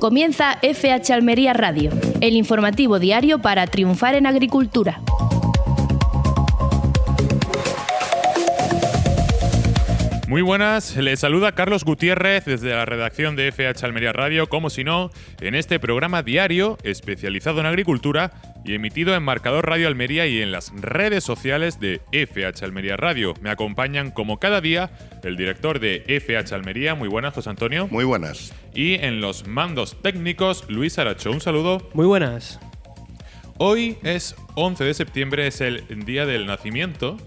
Comienza FH Almería Radio, el informativo diario para triunfar en agricultura. Muy buenas, les saluda Carlos Gutiérrez desde la redacción de FH Almería Radio, como si no, en este programa diario especializado en agricultura y emitido en Marcador Radio Almería y en las redes sociales de FH Almería Radio. Me acompañan como cada día el director de FH Almería, muy buenas, José Antonio. Muy buenas. Y en los mandos técnicos, Luis Aracho, un saludo. Muy buenas. Hoy es 11 de septiembre, es el día del nacimiento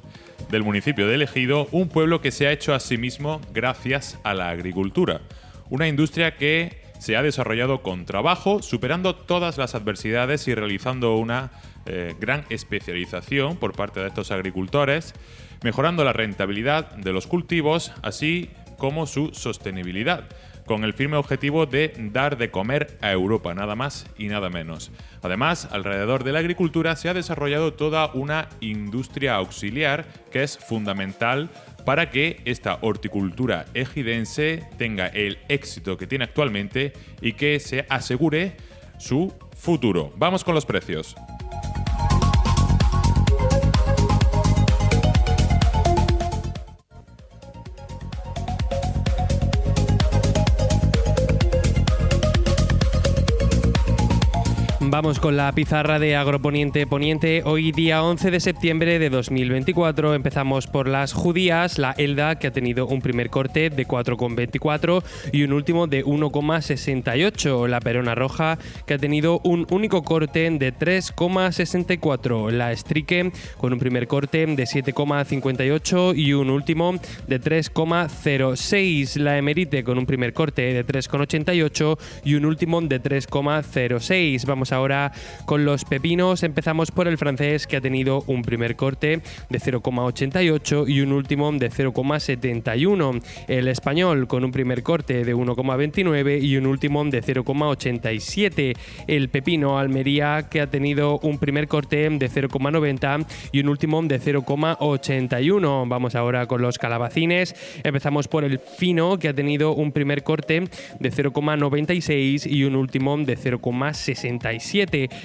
del municipio de El Ejido, un pueblo que se ha hecho a sí mismo gracias a la agricultura. Una industria que se ha desarrollado con trabajo, superando todas las adversidades y realizando una gran especialización por parte de estos agricultores, mejorando la rentabilidad de los cultivos, así como su sostenibilidad, con el firme objetivo de dar de comer a Europa, nada más y nada menos. Además, alrededor de la agricultura se ha desarrollado toda una industria auxiliar que es fundamental para que esta horticultura ejidense tenga el éxito que tiene actualmente y que se asegure su futuro. Vamos con los precios. Vamos con la pizarra de Agroponiente Poniente. Hoy día 11 de septiembre de 2024 empezamos por las judías, la Elda, que ha tenido un primer corte de 4,24 y un último de 1,68. La Perona Roja, que ha tenido un único corte de 3,64. La Strique, con un primer corte de 7,58 y un último de 3,06. La Emerite, con un primer corte de 3,88 y un último de 3,06. Vamos ahora con los pepinos. Empezamos por el francés, que ha tenido un primer corte de 0,88 y un último de 0,71. El español, con un primer corte de 1,29 y un último de 0,87. El pepino Almería, que ha tenido un primer corte de 0,90 y un último de 0,81. Vamos ahora con los calabacines. Empezamos por el fino, que ha tenido un primer corte de 0,96 y un último de 0,67.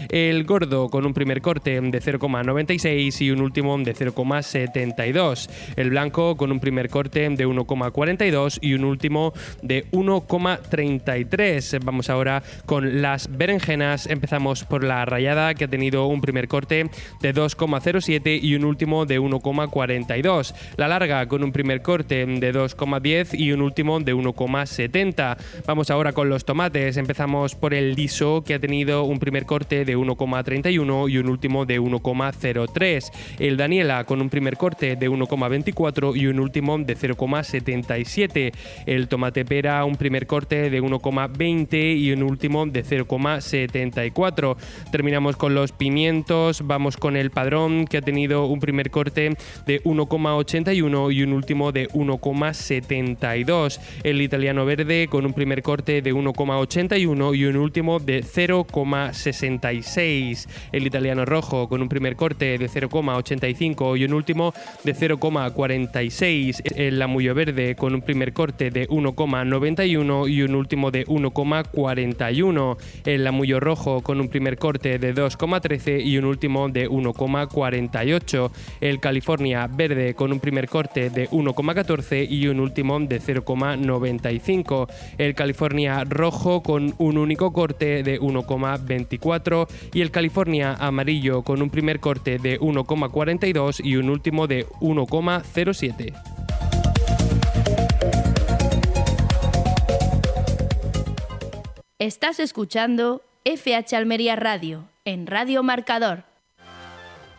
El gordo, con un primer corte de 0,96 y un último de 0,72. El blanco, con un primer corte de 1,42 y un último de 1,33. Vamos ahora con las berenjenas. Empezamos por la rayada, que ha tenido un primer corte de 2,07 y un último de 1,42. La larga, con un primer corte de 2,10 y un último de 1,70. Vamos ahora con los tomates. Empezamos por el liso, que ha tenido un primer corte de 1,31 y un último de 1,03. El Daniela, con un primer corte de 1,24 y un último de 0,77. El tomate pera, un primer corte de 1,20 y un último de 0,74. Terminamos con los pimientos. Vamos con el padrón, que ha tenido un primer corte de 1,81 y un último de 1,72. El italiano verde, con un primer corte de 1,81 y un último de 0,66. El italiano rojo, con un primer corte de 0,85 y un último de 0,46. El lamullo verde, con un primer corte de 1,91 y un último de 1,41. El lamullo rojo, con un primer corte de 2,13 y un último de 1,48. El California verde, con un primer corte de 1,14 y un último de 0,95. El California rojo, con un único corte de 1,24 y el California amarillo, con un primer corte de 1,42 y un último de 1,07. Estás escuchando FH Almería Radio, en Radio Marcador.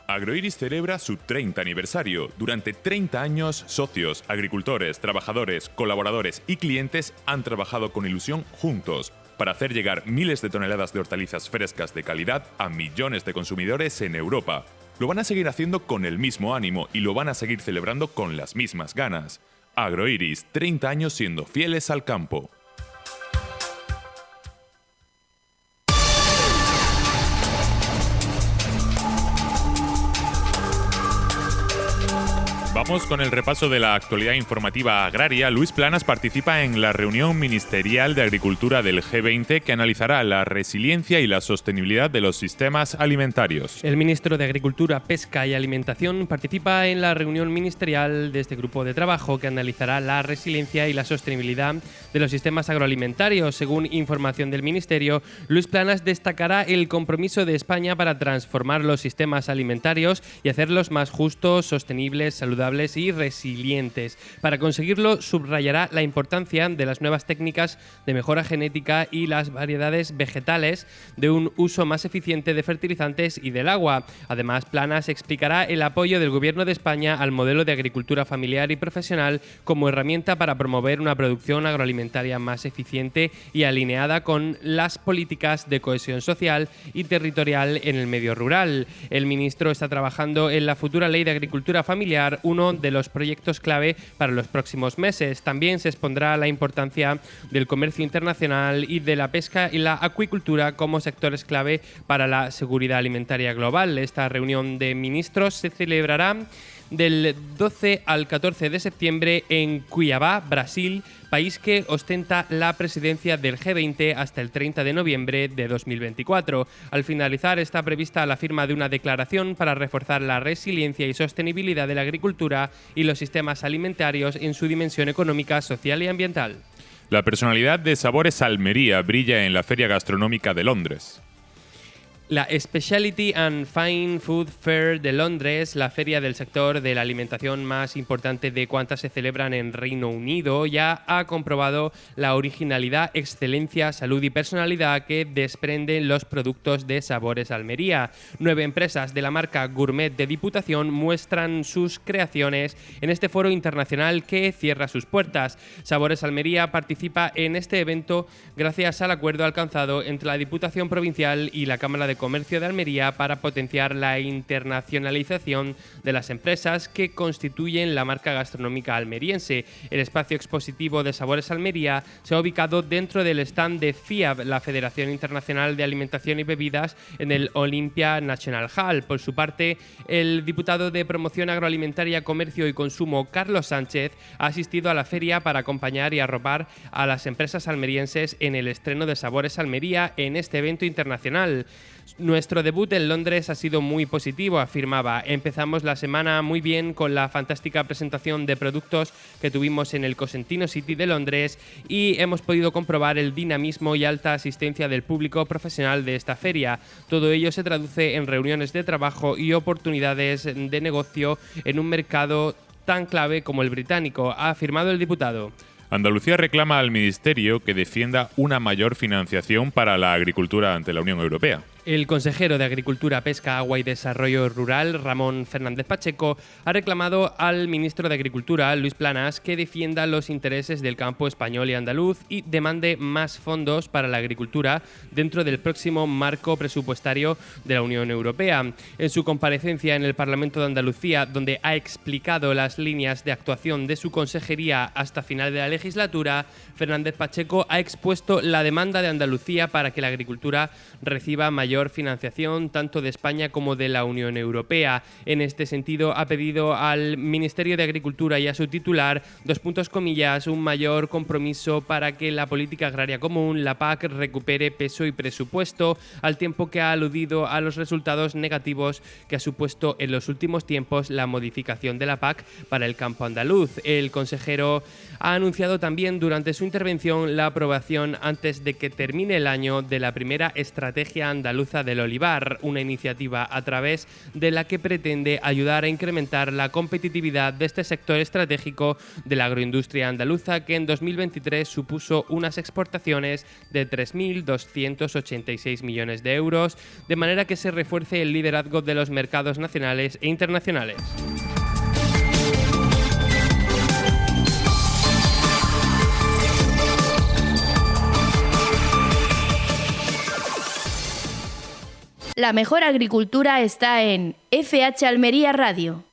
Agroiris celebra su 30 aniversario. Durante 30 años, socios, agricultores, trabajadores, colaboradores y clientes han trabajado con ilusión juntos para hacer llegar miles de toneladas de hortalizas frescas de calidad a millones de consumidores en Europa. Lo van a seguir haciendo con el mismo ánimo y lo van a seguir celebrando con las mismas ganas. Agroiris, 30 años siendo fieles al campo. Comenzamos con el repaso de la actualidad informativa agraria. Luis Planas participa en la reunión ministerial de Agricultura del G20 que analizará la resiliencia y la sostenibilidad de los sistemas alimentarios. El ministro de Agricultura, Pesca y Alimentación participa en la reunión ministerial de este grupo de trabajo que analizará la resiliencia y la sostenibilidad de los sistemas agroalimentarios. Según información del Ministerio, Luis Planas destacará el compromiso de España para transformar los sistemas alimentarios y hacerlos más justos, sostenibles, saludables y resilientes. Para conseguirlo, subrayará la importancia de las nuevas técnicas de mejora genética y las variedades vegetales, de un uso más eficiente de fertilizantes y del agua. Además, Planas explicará el apoyo del Gobierno de España al modelo de agricultura familiar y profesional como herramienta para promover una producción agroalimentaria más eficiente y alineada con las políticas de cohesión social y territorial en el medio rural. El ministro está trabajando en la futura Ley de Agricultura Familiar, uno de los proyectos clave para los próximos meses. También se expondrá la importancia del comercio internacional y de la pesca y la acuicultura como sectores clave para la seguridad alimentaria global. Esta reunión de ministros se celebrará del 12 al 14 de septiembre en Cuiabá, Brasil, país que ostenta la presidencia del G20 hasta el 30 de noviembre de 2024. Al finalizar, está prevista la firma de una declaración para reforzar la resiliencia y sostenibilidad de la agricultura y los sistemas alimentarios en su dimensión económica, social y ambiental. La personalidad de Sabores Almería brilla en la Feria Gastronómica de Londres. La Specialty and Fine Food Fair de Londres, la feria del sector de la alimentación más importante de cuantas se celebran en Reino Unido, ya ha comprobado la originalidad, excelencia, salud y personalidad que desprenden los productos de Sabores Almería. 9 empresas de la marca Gourmet de Diputación muestran sus creaciones en este foro internacional que cierra sus puertas. Sabores Almería participa en este evento gracias al acuerdo alcanzado entre la Diputación Provincial y la Cámara de Comercio de Almería para potenciar la internacionalización de las empresas que constituyen la marca gastronómica almeriense. El espacio expositivo de Sabores Almería se ha ubicado dentro del stand de FIAB, la Federación Internacional de Alimentación y Bebidas, en el Olympia National Hall. Por su parte, el diputado de Promoción Agroalimentaria, Comercio y Consumo, Carlos Sánchez, ha asistido a la feria para acompañar y arropar a las empresas almerienses en el estreno de Sabores Almería en este evento internacional. Nuestro debut en Londres ha sido muy positivo, afirmaba. Empezamos la semana muy bien con la fantástica presentación de productos que tuvimos en el Cosentino City de Londres y hemos podido comprobar el dinamismo y alta asistencia del público profesional de esta feria. Todo ello se traduce en reuniones de trabajo y oportunidades de negocio en un mercado tan clave como el británico, ha afirmado el diputado. Andalucía reclama al Ministerio que defienda una mayor financiación para la agricultura ante la Unión Europea. El consejero de Agricultura, Pesca, Agua y Desarrollo Rural, Ramón Fernández Pacheco, ha reclamado al ministro de Agricultura, Luis Planas, que defienda los intereses del campo español y andaluz y demande más fondos para la agricultura dentro del próximo marco presupuestario de la Unión Europea. En su comparecencia en el Parlamento de Andalucía, donde ha explicado las líneas de actuación de su consejería hasta final de la legislatura, Fernández Pacheco ha expuesto la demanda de Andalucía para que la agricultura reciba mayor financiación tanto de España como de la Unión Europea. En este sentido, ha pedido al Ministerio de Agricultura y a su titular, un mayor compromiso para que la política agraria común, la PAC, recupere peso y presupuesto, al tiempo que ha aludido a los resultados negativos que ha supuesto en los últimos tiempos la modificación de la PAC para el campo andaluz. El consejero ha anunciado también durante su intervención la aprobación antes de que termine el año de la primera estrategia andaluza del olivar, una iniciativa a través de la que pretende ayudar a incrementar la competitividad de este sector estratégico de la agroindustria andaluza, que en 2023 supuso unas exportaciones de 3.286 millones de euros, de manera que se refuerce el liderazgo de los mercados nacionales e internacionales. La mejor agricultura está en FH Almería Radio.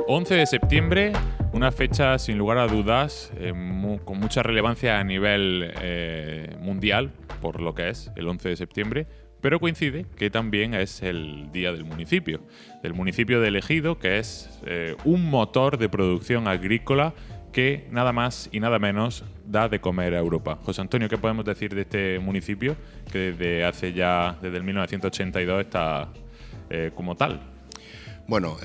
11 de septiembre, una fecha sin lugar a dudas con mucha relevancia a nivel mundial, por lo que es el 11 de septiembre, Pero coincide que también es el día del municipio de El Ejido, que es un motor de producción agrícola que nada más y nada menos da de comer a Europa. José Antonio, ¿qué podemos decir de este municipio que desde el 1982 está como tal? Bueno,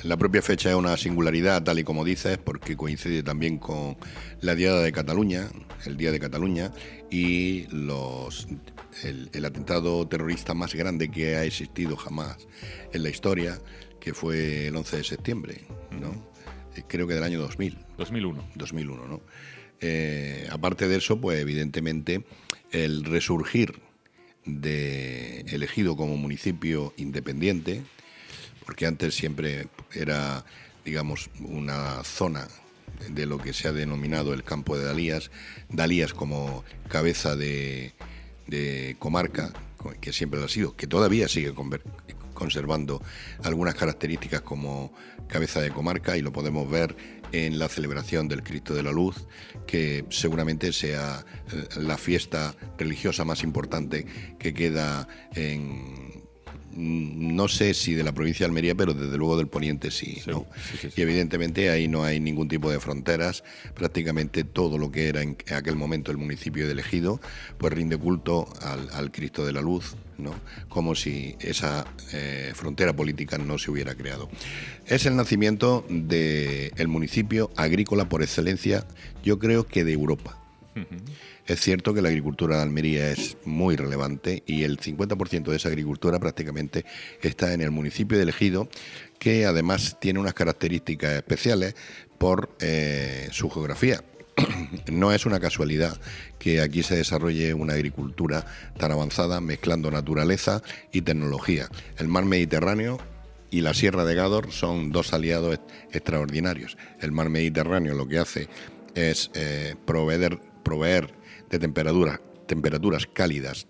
la propia fecha es una singularidad, tal y como dices, porque coincide también con la Diada de Cataluña, el Día de Cataluña, y el atentado terrorista más grande que ha existido jamás en la historia, que fue el 11 de septiembre, ¿no? Creo que del año 2001, ¿no? Aparte de eso, pues evidentemente el resurgir de El Ejido como municipio independiente, porque antes siempre era, digamos, una zona de lo que se ha denominado el campo de Dalías como cabeza de comarca, que siempre lo ha sido, que todavía sigue conservando algunas características como cabeza de comarca, y lo podemos ver en la celebración del Cristo de la Luz, que seguramente sea la fiesta religiosa más importante que queda no sé si de la provincia de Almería, pero desde luego del Poniente sí, ¿no? Sí. Y evidentemente ahí no hay ningún tipo de fronteras. Prácticamente todo lo que era en aquel momento el municipio de El Ejido, pues rinde culto al Cristo de la Luz, ¿no? Como si esa frontera política no se hubiera creado. Es el nacimiento del municipio agrícola por excelencia, yo creo que de Europa. Es cierto que la agricultura de Almería es muy relevante y el 50% de esa agricultura prácticamente está en el municipio de El Ejido, que además tiene unas características especiales por su geografía. No es una casualidad que aquí se desarrolle una agricultura tan avanzada mezclando naturaleza y tecnología. El mar Mediterráneo y la Sierra de Gádor son dos aliados extraordinarios. El mar Mediterráneo lo que hace es proveer de temperaturas cálidas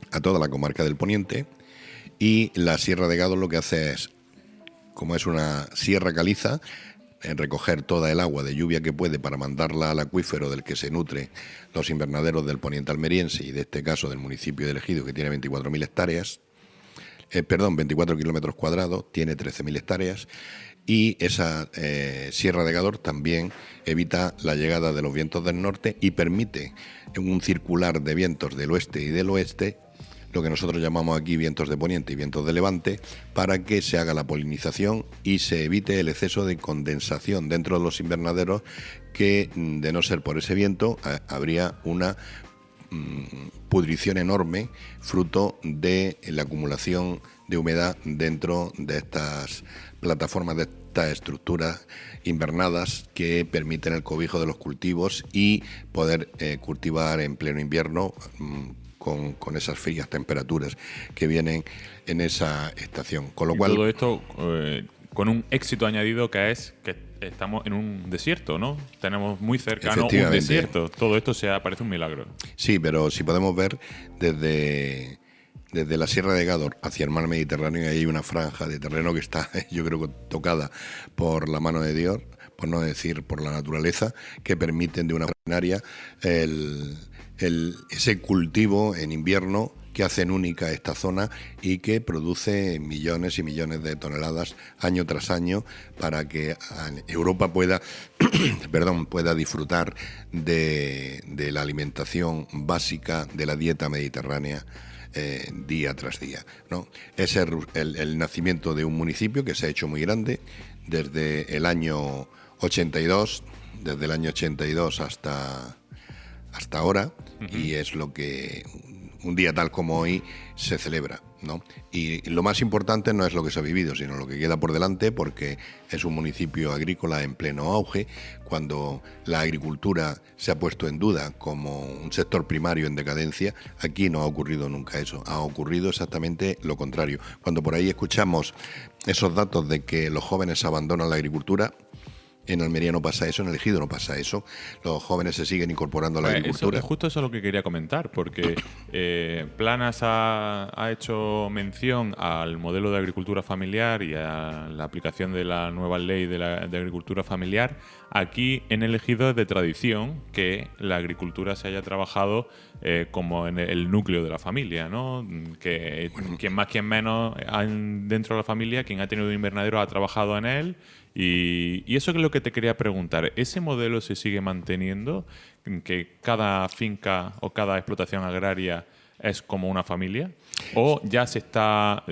a toda la comarca del Poniente, y la Sierra de Gádor lo que hace es, como es una sierra caliza, recoger toda el agua de lluvia que puede para mandarla al acuífero del que se nutre los invernaderos del Poniente almeriense, y de este caso del municipio de El Ejido, que tiene 24.000 hectáreas, 24 kilómetros cuadrados, tiene 13.000 hectáreas, y esa Sierra de Gádor también evita la llegada de los vientos del norte y permite un circular de vientos del oeste y del oeste, lo que nosotros llamamos aquí vientos de poniente y vientos de levante, para que se haga la polinización y se evite el exceso de condensación dentro de los invernaderos, que de no ser por ese viento habría una pudrición enorme fruto de la acumulación de humedad dentro de estas plataformas, de estas estructuras invernadas que permiten el cobijo de los cultivos y poder cultivar en pleno invierno con esas frías temperaturas que vienen en esa estación. Con lo cual, todo esto con un éxito añadido, que es que estamos en un desierto, ¿no? Tenemos muy cercano un desierto. Todo esto parece un milagro. Sí, pero si podemos ver desde la Sierra de Gádor hacia el mar Mediterráneo, hay una franja de terreno que está, yo creo, tocada por la mano de Dios, por no decir por la naturaleza, que permiten de una manera ese cultivo en invierno que hacen única esta zona y que produce millones y millones de toneladas año tras año, para que Europa pueda disfrutar de la alimentación básica de la dieta mediterránea día tras día, ¿no? Es el nacimiento de un municipio que se ha hecho muy grande desde el año 82, hasta ahora, y es lo que un día tal como hoy se celebra, ¿no? Y lo más importante no es lo que se ha vivido, sino lo que queda por delante, porque es un municipio agrícola en pleno auge. Cuando la agricultura se ha puesto en duda como un sector primario en decadencia, aquí no ha ocurrido nunca eso, ha ocurrido exactamente lo contrario. Cuando por ahí escuchamos esos datos de que los jóvenes abandonan la agricultura, En Almería no pasa eso, en el Ejido no pasa eso. Los jóvenes se siguen incorporando a la agricultura. Justo eso es lo que quería comentar, porque Planas ha hecho mención al modelo de agricultura familiar y a la aplicación de la nueva ley de agricultura familiar. Aquí en el Ejido es de tradición que la agricultura se haya trabajado como en el núcleo de la familia, ¿no? Que quien más, quien menos, dentro de la familia, quien ha tenido un invernadero ha trabajado en él. Y eso es lo que te quería preguntar. ¿Ese modelo se sigue manteniendo? ¿Que cada finca o cada explotación agraria es como una familia? ¿O ya se están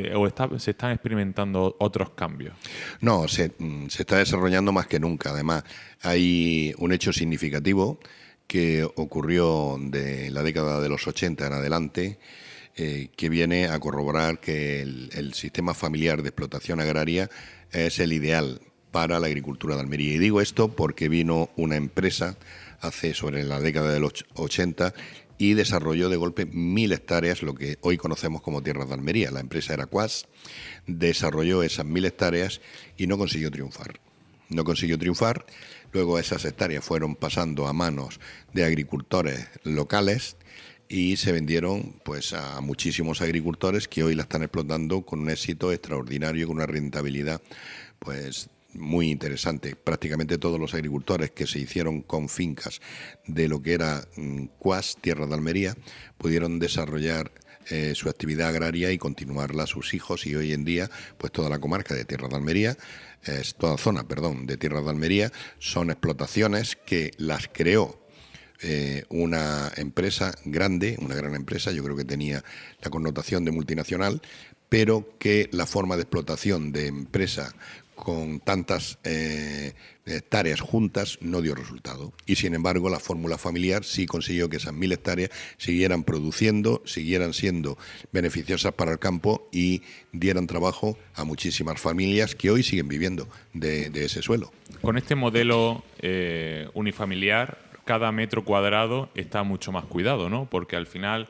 experimentando otros cambios? No, se está desarrollando más que nunca. Además, hay un hecho significativo que ocurrió de la década de los 80 en adelante, que viene a corroborar que el sistema familiar de explotación agraria es el ideal para la agricultura de Almería. Y digo esto porque vino una empresa sobre la década de los 80 y desarrolló de golpe 1.000 hectáreas, lo que hoy conocemos como Tierras de Almería. La empresa era Quas, desarrolló esas 1.000 hectáreas y no consiguió triunfar. Luego esas hectáreas fueron pasando a manos de agricultores locales y se vendieron pues a muchísimos agricultores que hoy la están explotando con un éxito extraordinario, con una rentabilidad pues muy interesante. Prácticamente todos los agricultores que se hicieron con fincas de lo que era Quas, Tierra de Almería, pudieron desarrollar su actividad agraria y continuarla a sus hijos, y hoy en día pues toda la comarca de Tierra de Almería, toda zona de Tierra de Almería, son explotaciones que las creó una empresa grande, una gran empresa. Yo creo que tenía la connotación de multinacional, pero que la forma de explotación de empresa con tantas hectáreas juntas no dio resultado. Y sin embargo la fórmula familiar sí consiguió que esas 1.000 hectáreas siguieran produciendo, siguieran siendo beneficiosas para el campo y dieran trabajo a muchísimas familias que hoy siguen viviendo de ese suelo. Con este modelo unifamiliar, cada metro cuadrado está mucho más cuidado, ¿no? Porque al final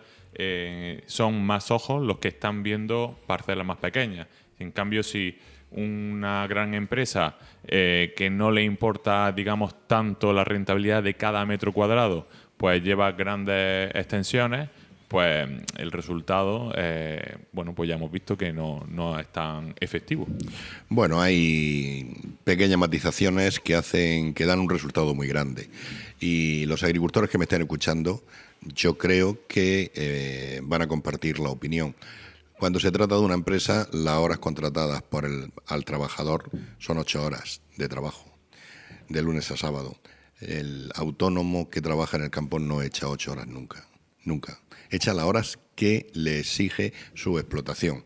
son más ojos los que están viendo parcelas más pequeñas. En cambio, si una gran empresa que no le importa, digamos, tanto la rentabilidad de cada metro cuadrado, pues lleva grandes extensiones, pues el resultado, pues ya hemos visto que no es tan efectivo. Bueno, hay pequeñas matizaciones que dan un resultado muy grande. Y los agricultores que me estén escuchando, yo creo que van a compartir la opinión. Cuando se trata de una empresa, las horas contratadas al trabajador son 8 horas de trabajo, de lunes a sábado. El autónomo que trabaja en el campo no echa 8 horas nunca. Echa las horas que le exige su explotación.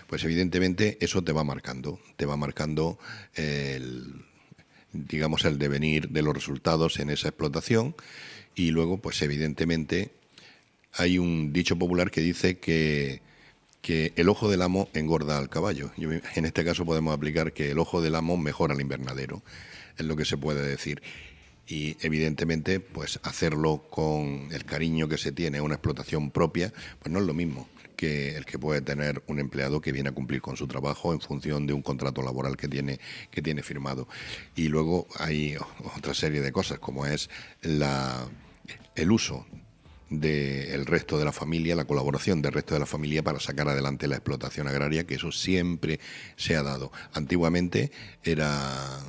Pues evidentemente eso te va marcando el devenir de los resultados en esa explotación. Y luego, pues evidentemente, hay un dicho popular que dice que el ojo del amo engorda al caballo. En este caso podemos aplicar que el ojo del amo mejora el invernadero, es lo que se puede decir. Y evidentemente, pues hacerlo con el cariño que se tiene a una explotación propia, pues no es lo mismo que el que puede tener un empleado que viene a cumplir con su trabajo en función de un contrato laboral que tiene firmado. Y luego hay otra serie de cosas, como es el uso del resto de la familia, la colaboración del resto de la familia para sacar adelante la explotación agraria, que eso siempre se ha dado. Antiguamente era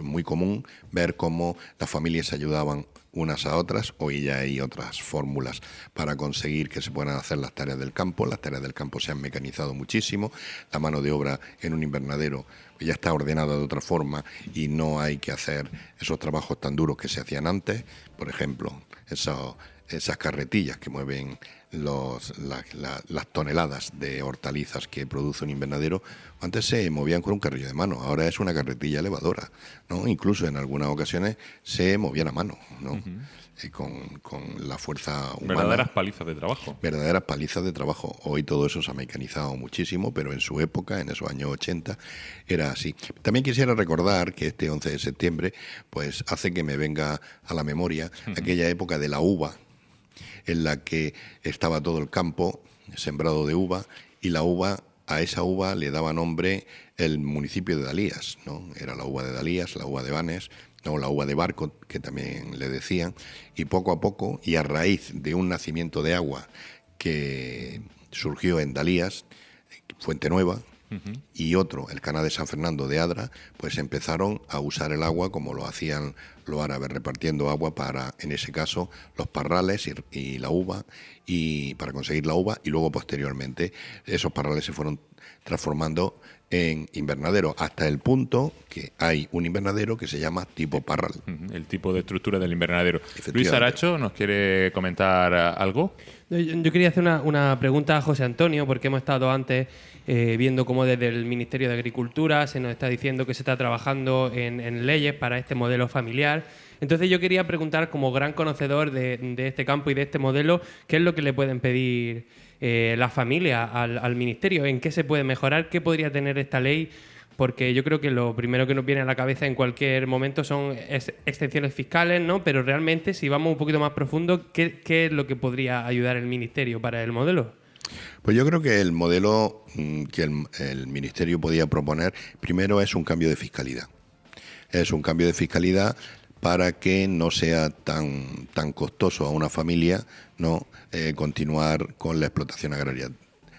muy común ver cómo las familias se ayudaban unas a otras. Hoy ya hay otras fórmulas para conseguir que se puedan hacer las tareas del campo. Las tareas del campo se han mecanizado muchísimo. La mano de obra en un invernadero ya está ordenada de otra forma y no hay que hacer esos trabajos tan duros que se hacían antes. Por ejemplo, esas carretillas que mueven las toneladas de hortalizas que produce un invernadero, antes se movían con un carrillo de mano, ahora es una carretilla elevadora, ¿no? Incluso en algunas ocasiones se movían a mano, ¿no? Uh-huh. Con la fuerza humana. Verdaderas palizas de trabajo. Verdaderas palizas de trabajo. Hoy todo eso se ha mecanizado muchísimo, pero en su época, en esos años 80, era así. También quisiera recordar que este 11 de septiembre pues hace que me venga a la memoria aquella época de la uva, en la que estaba todo el campo sembrado de uva, y la uva a esa uva le daba nombre el municipio de Dalías, ¿no? Era la uva de Dalías, la uva de Banes, o la uva de Barco, que también le decían, y poco a poco, y a raíz de un nacimiento de agua que surgió en Dalías, Fuente Nueva, y otro, el Canal de San Fernando de Adra, pues empezaron a usar el agua como lo hacían los árabes, repartiendo agua para, en ese caso, los parrales y la uva, y para conseguir la uva, y luego posteriormente esos parrales se fueron transformando en invernadero, hasta el punto que hay un invernadero que se llama tipo parral. El tipo de estructura del invernadero. Luis Aracho, ¿nos quiere comentar algo? Yo quería hacer una pregunta a José Antonio, porque hemos estado antes viendo cómo desde el Ministerio de Agricultura se nos está diciendo que se está trabajando en leyes para este modelo familiar. Entonces yo quería preguntar, como gran conocedor de este campo y de este modelo, ¿qué es lo que le pueden pedir la familia al Ministerio? ¿En qué se puede mejorar? ¿Qué podría tener esta ley? Porque yo creo que lo primero que nos viene a la cabeza en cualquier momento son exenciones fiscales, ¿no? Pero realmente, si vamos un poquito más profundo, ¿qué es lo que podría ayudar el Ministerio para el modelo? Pues yo creo que el modelo que el Ministerio podía proponer, primero es un cambio de fiscalidad. Es un cambio de fiscalidad para que no sea tan costoso a una familia, ¿no?, continuar con la explotación agraria.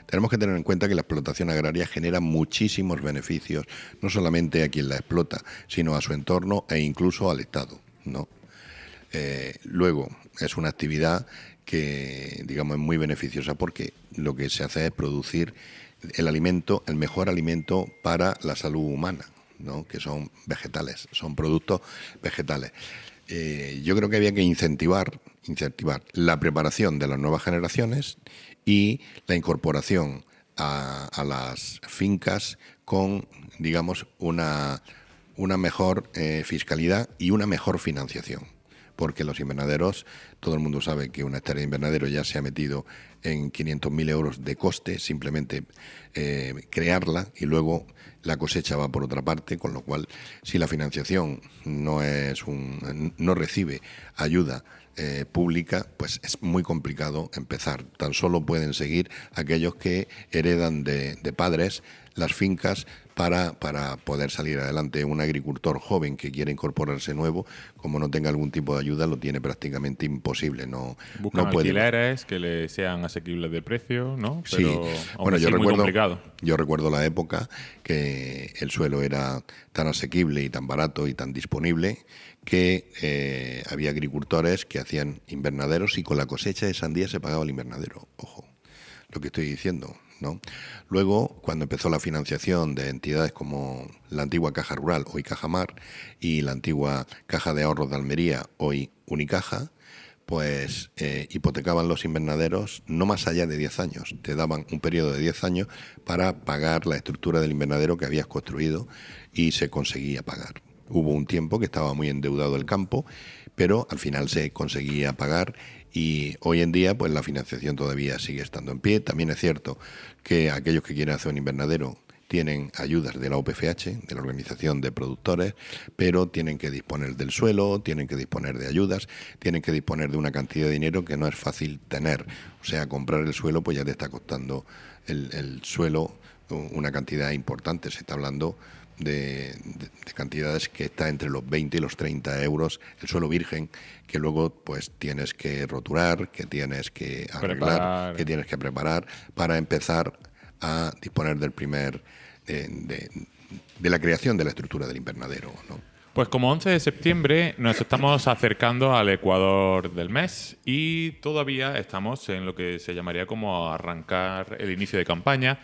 Tenemos que tener en cuenta que la explotación agraria genera muchísimos beneficios, no solamente a quien la explota, sino a su entorno e incluso al Estado, ¿no? Luego, es una actividad que, digamos, es muy beneficiosa porque lo que se hace es producir el mejor alimento para la salud humana, ¿no?, que son vegetales, son productos vegetales. Yo creo que había que incentivar la preparación de las nuevas generaciones y la incorporación a las fincas con, digamos, una mejor fiscalidad y una mejor financiación. Porque los invernaderos, todo el mundo sabe que una hectárea de invernadero ya se ha metido en 500.000 euros de coste, simplemente crearla, y luego la cosecha va por otra parte, con lo cual, si la financiación no recibe ayuda pública, pues es muy complicado empezar. Tan solo pueden seguir aquellos que heredan de padres las fincas para poder salir adelante. Un agricultor joven que quiere incorporarse nuevo, como no tenga algún tipo de ayuda, lo tiene prácticamente imposible. Buscan no puede. Alquileres que le sean asequibles de precio, ¿no? Pero, sí, bueno, yo recuerdo la época que el suelo era tan asequible y tan barato y tan disponible que había agricultores que hacían invernaderos y con la cosecha de sandía se pagaba el invernadero. Ojo, lo que estoy diciendo, ¿no? Luego, cuando empezó la financiación de entidades como la antigua Caja Rural, hoy Cajamar, y la antigua Caja de Ahorros de Almería, hoy Unicaja, pues hipotecaban los invernaderos no más allá de 10 años. Te daban un periodo de 10 años para pagar la estructura del invernadero que habías construido y se conseguía pagar. Hubo un tiempo que estaba muy endeudado el campo, pero al final se conseguía pagar. Y hoy en día, pues la financiación todavía sigue estando en pie. También es cierto que aquellos que quieren hacer un invernadero tienen ayudas de la OPFH, de la Organización de Productores, pero tienen que disponer del suelo, tienen que disponer de ayudas, tienen que disponer de una cantidad de dinero que no es fácil tener. O sea, comprar el suelo pues ya te está costando el suelo una cantidad importante. Se está hablando de cantidades que está entre los 20 y los 30 euros el suelo virgen, que luego pues tienes que roturar, que tienes que arreglar, que tienes que preparar para empezar a disponer del de la creación de la estructura del invernadero, ¿no? Pues como 11 de septiembre nos estamos acercando al ecuador del mes y todavía estamos en lo que se llamaría como arrancar el inicio de campaña.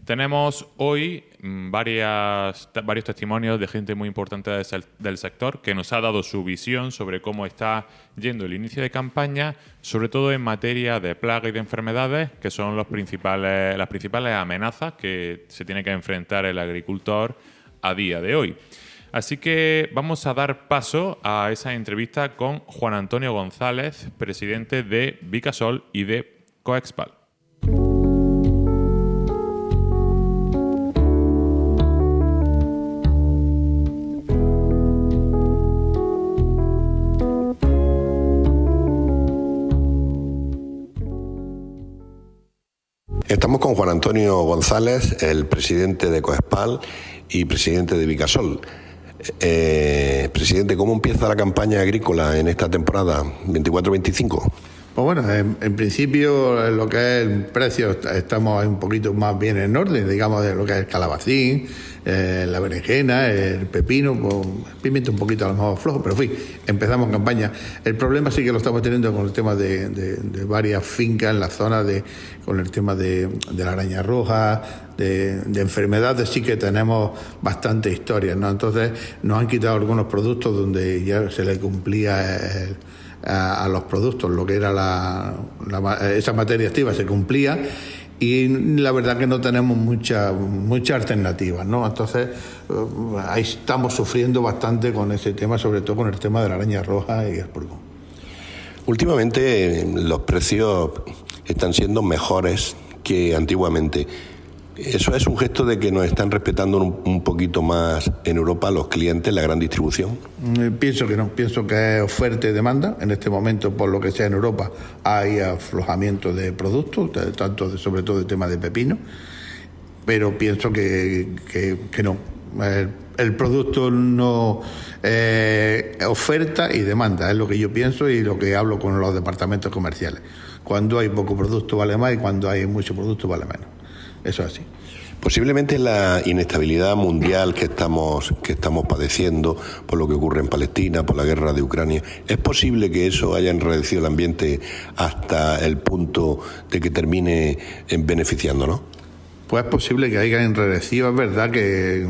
Tenemos hoy varios testimonios de gente muy importante del sector que nos ha dado su visión sobre cómo está yendo el inicio de campaña, sobre todo en materia de plagas y de enfermedades, que son las principales amenazas que se tiene que enfrentar el agricultor a día de hoy. Así que vamos a dar paso a esa entrevista con Juan Antonio González, presidente de Vicasol y de Coexpal. Estamos con Juan Antonio González, el presidente de Coespal y presidente de Vicasol. Presidente, ¿cómo empieza la campaña agrícola en esta temporada 24-25? Pues bueno, en principio lo que es el precio estamos un poquito más bien en orden, digamos, de lo que es el calabacín, la berenjena, el pepino, pues, el pimiento un poquito a lo mejor flojo, pero en fin, empezamos campaña. El problema sí que lo estamos teniendo con el tema de varias fincas en la zona, con el tema de la araña roja, de enfermedades, sí que tenemos bastante historias, ¿no? Entonces nos han quitado algunos productos donde ya se le cumplía a los productos lo que era esa materia activa se cumplía, y la verdad que no tenemos muchas alternativas, ¿no? Entonces ahí estamos sufriendo bastante con ese tema, sobre todo con el tema de la araña roja y el pulgón. Últimamente los precios están siendo mejores que antiguamente. ¿Eso es un gesto de que nos están respetando un poquito más en Europa los clientes, la gran distribución? Pienso que no, pienso que es oferta y demanda. En este momento, por lo que sea en Europa, hay aflojamiento de productos, sobre todo el tema de pepino, pero pienso que no. El producto no oferta y demanda, es lo que yo pienso y lo que hablo con los departamentos comerciales. Cuando hay poco producto vale más y cuando hay mucho producto vale menos. Eso es así. Posiblemente la inestabilidad mundial que estamos padeciendo por lo que ocurre en Palestina, por la guerra de Ucrania, ¿es posible que eso haya enrarecido el ambiente hasta el punto de que termine beneficiándonos? Pues es posible que haya enrarecido, es verdad que